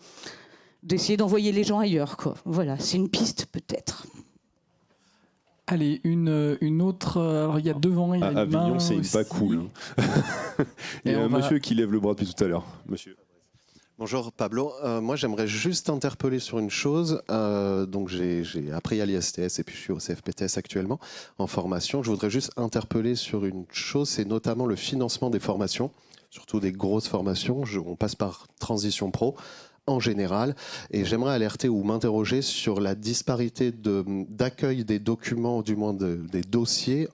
d'essayer d'envoyer les gens ailleurs, quoi. Voilà, c'est une piste peut-être. Allez, une autre. Alors, il y a devant. Il y a une Avignon, main c'est une aussi. pas cool. Il y a un monsieur qui lève le bras depuis tout à l'heure. Monsieur. Bonjour Pablo, moi j'aimerais juste interpeller sur une chose. Donc j'ai appris à l'ISTS et puis je suis au CFPTS actuellement en formation. Je voudrais juste interpeller sur une chose, c'est notamment le financement des formations, surtout des grosses formations. On passe par Transition Pro en général, et j'aimerais alerter ou m'interroger sur la disparité d'accueil des documents, du moins des dossiers,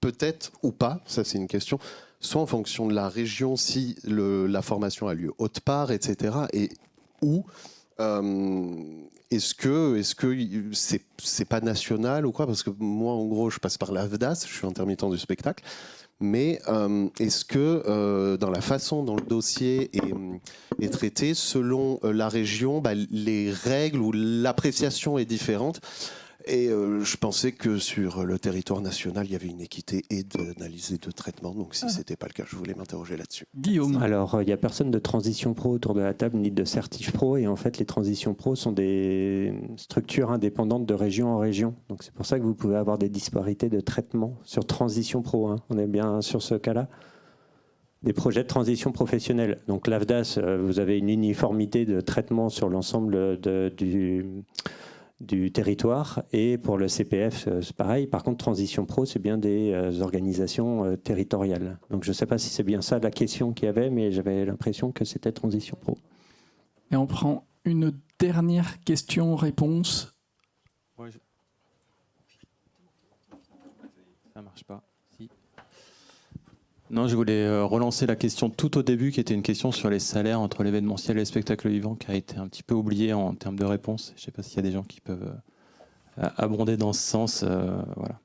peut-être ou pas, ça c'est une question, soit en fonction de la région, si la formation a lieu autre part, etc. Et où est-ce que c'est pas national ou quoi? Parce que moi, en gros, je passe par l'AFDAS, je suis intermittent du spectacle. Mais est-ce que dans la façon dont le dossier est traité, selon la région, les règles ou l'appréciation est différente? Et je pensais que sur le territoire national, il y avait une équité et d'analyse et de traitement. Donc si ce n'était pas le cas, je voulais m'interroger là-dessus. Guillaume. Alors, il n'y a personne de Transition Pro autour de la table, ni de Certif Pro. Et en fait, les Transitions Pro sont des structures indépendantes de région en région. Donc c'est pour ça que vous pouvez avoir des disparités de traitement sur Transition Pro. Hein. On est bien sur ce cas-là. Des projets de transition professionnelle. Donc l'AFDAS, vous avez une uniformité de traitement sur l'ensemble du territoire, et pour le CPF c'est pareil. Par contre, Transition Pro, c'est bien des organisations territoriales. Donc je ne sais pas si c'est bien ça la question qu'il y avait, mais j'avais l'impression que c'était Transition Pro. Et on prend une dernière question-réponse. Ouais, ça marche pas. Si. Non, je voulais relancer la question tout au début, qui était une question sur les salaires entre l'événementiel et le spectacle vivant, qui a été un petit peu oubliée en termes de réponse. Je ne sais pas s'il y a des gens qui peuvent abonder dans ce sens. Voilà.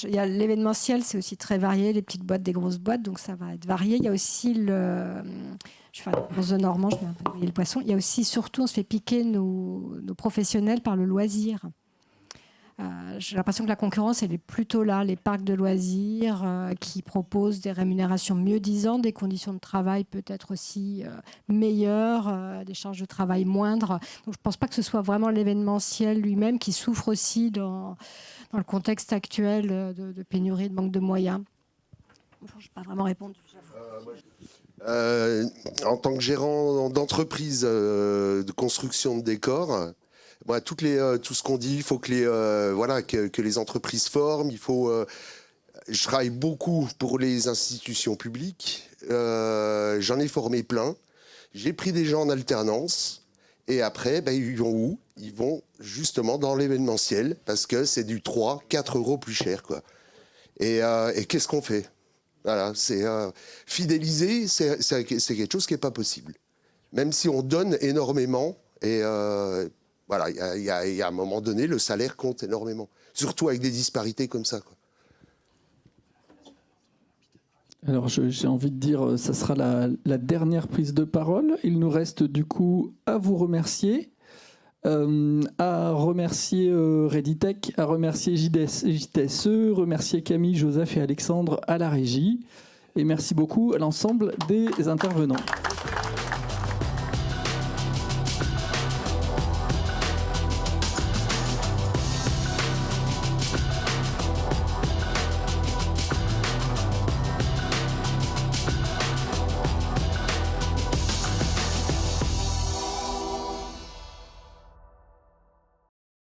Il y a l'événementiel, c'est aussi très varié, les petites boîtes, des grosses boîtes, donc ça va être varié. Il y a aussi je fais la course de Normand, je vais un peu griller le poisson. Il y a aussi, surtout, on se fait piquer nos professionnels par le loisir. J'ai l'impression que la concurrence, elle est plutôt là. Les parcs de loisirs qui proposent des rémunérations mieux disantes, des conditions de travail peut-être aussi meilleures, des charges de travail moindres. Donc je ne pense pas que ce soit vraiment l'événementiel lui-même qui souffre aussi dans le contexte actuel de pénurie, de manque de moyens. Je n'ai pas vraiment répondu. En tant que gérant d'entreprise de construction de décors, moi, tout ce qu'on dit, il faut que les entreprises forment. Je travaille beaucoup pour les institutions publiques. J'en ai formé plein. J'ai pris des gens en alternance. Et après, ils vont où? Ils vont justement dans l'événementiel, parce que c'est du 3-4 euros plus cher, quoi. Et qu'est-ce qu'on fait? Voilà, fidéliser, c'est quelque chose qui n'est pas possible. Même si on donne énormément, et voilà, il y a un moment donné, le salaire compte énormément. Surtout avec des disparités comme ça, quoi. Alors j'ai envie de dire, ça sera la dernière prise de parole. Il nous reste du coup à vous remercier, à remercier Reditech, à remercier JTSE, remercier Camille, Joseph et Alexandre à la régie. Et merci beaucoup à l'ensemble des intervenants.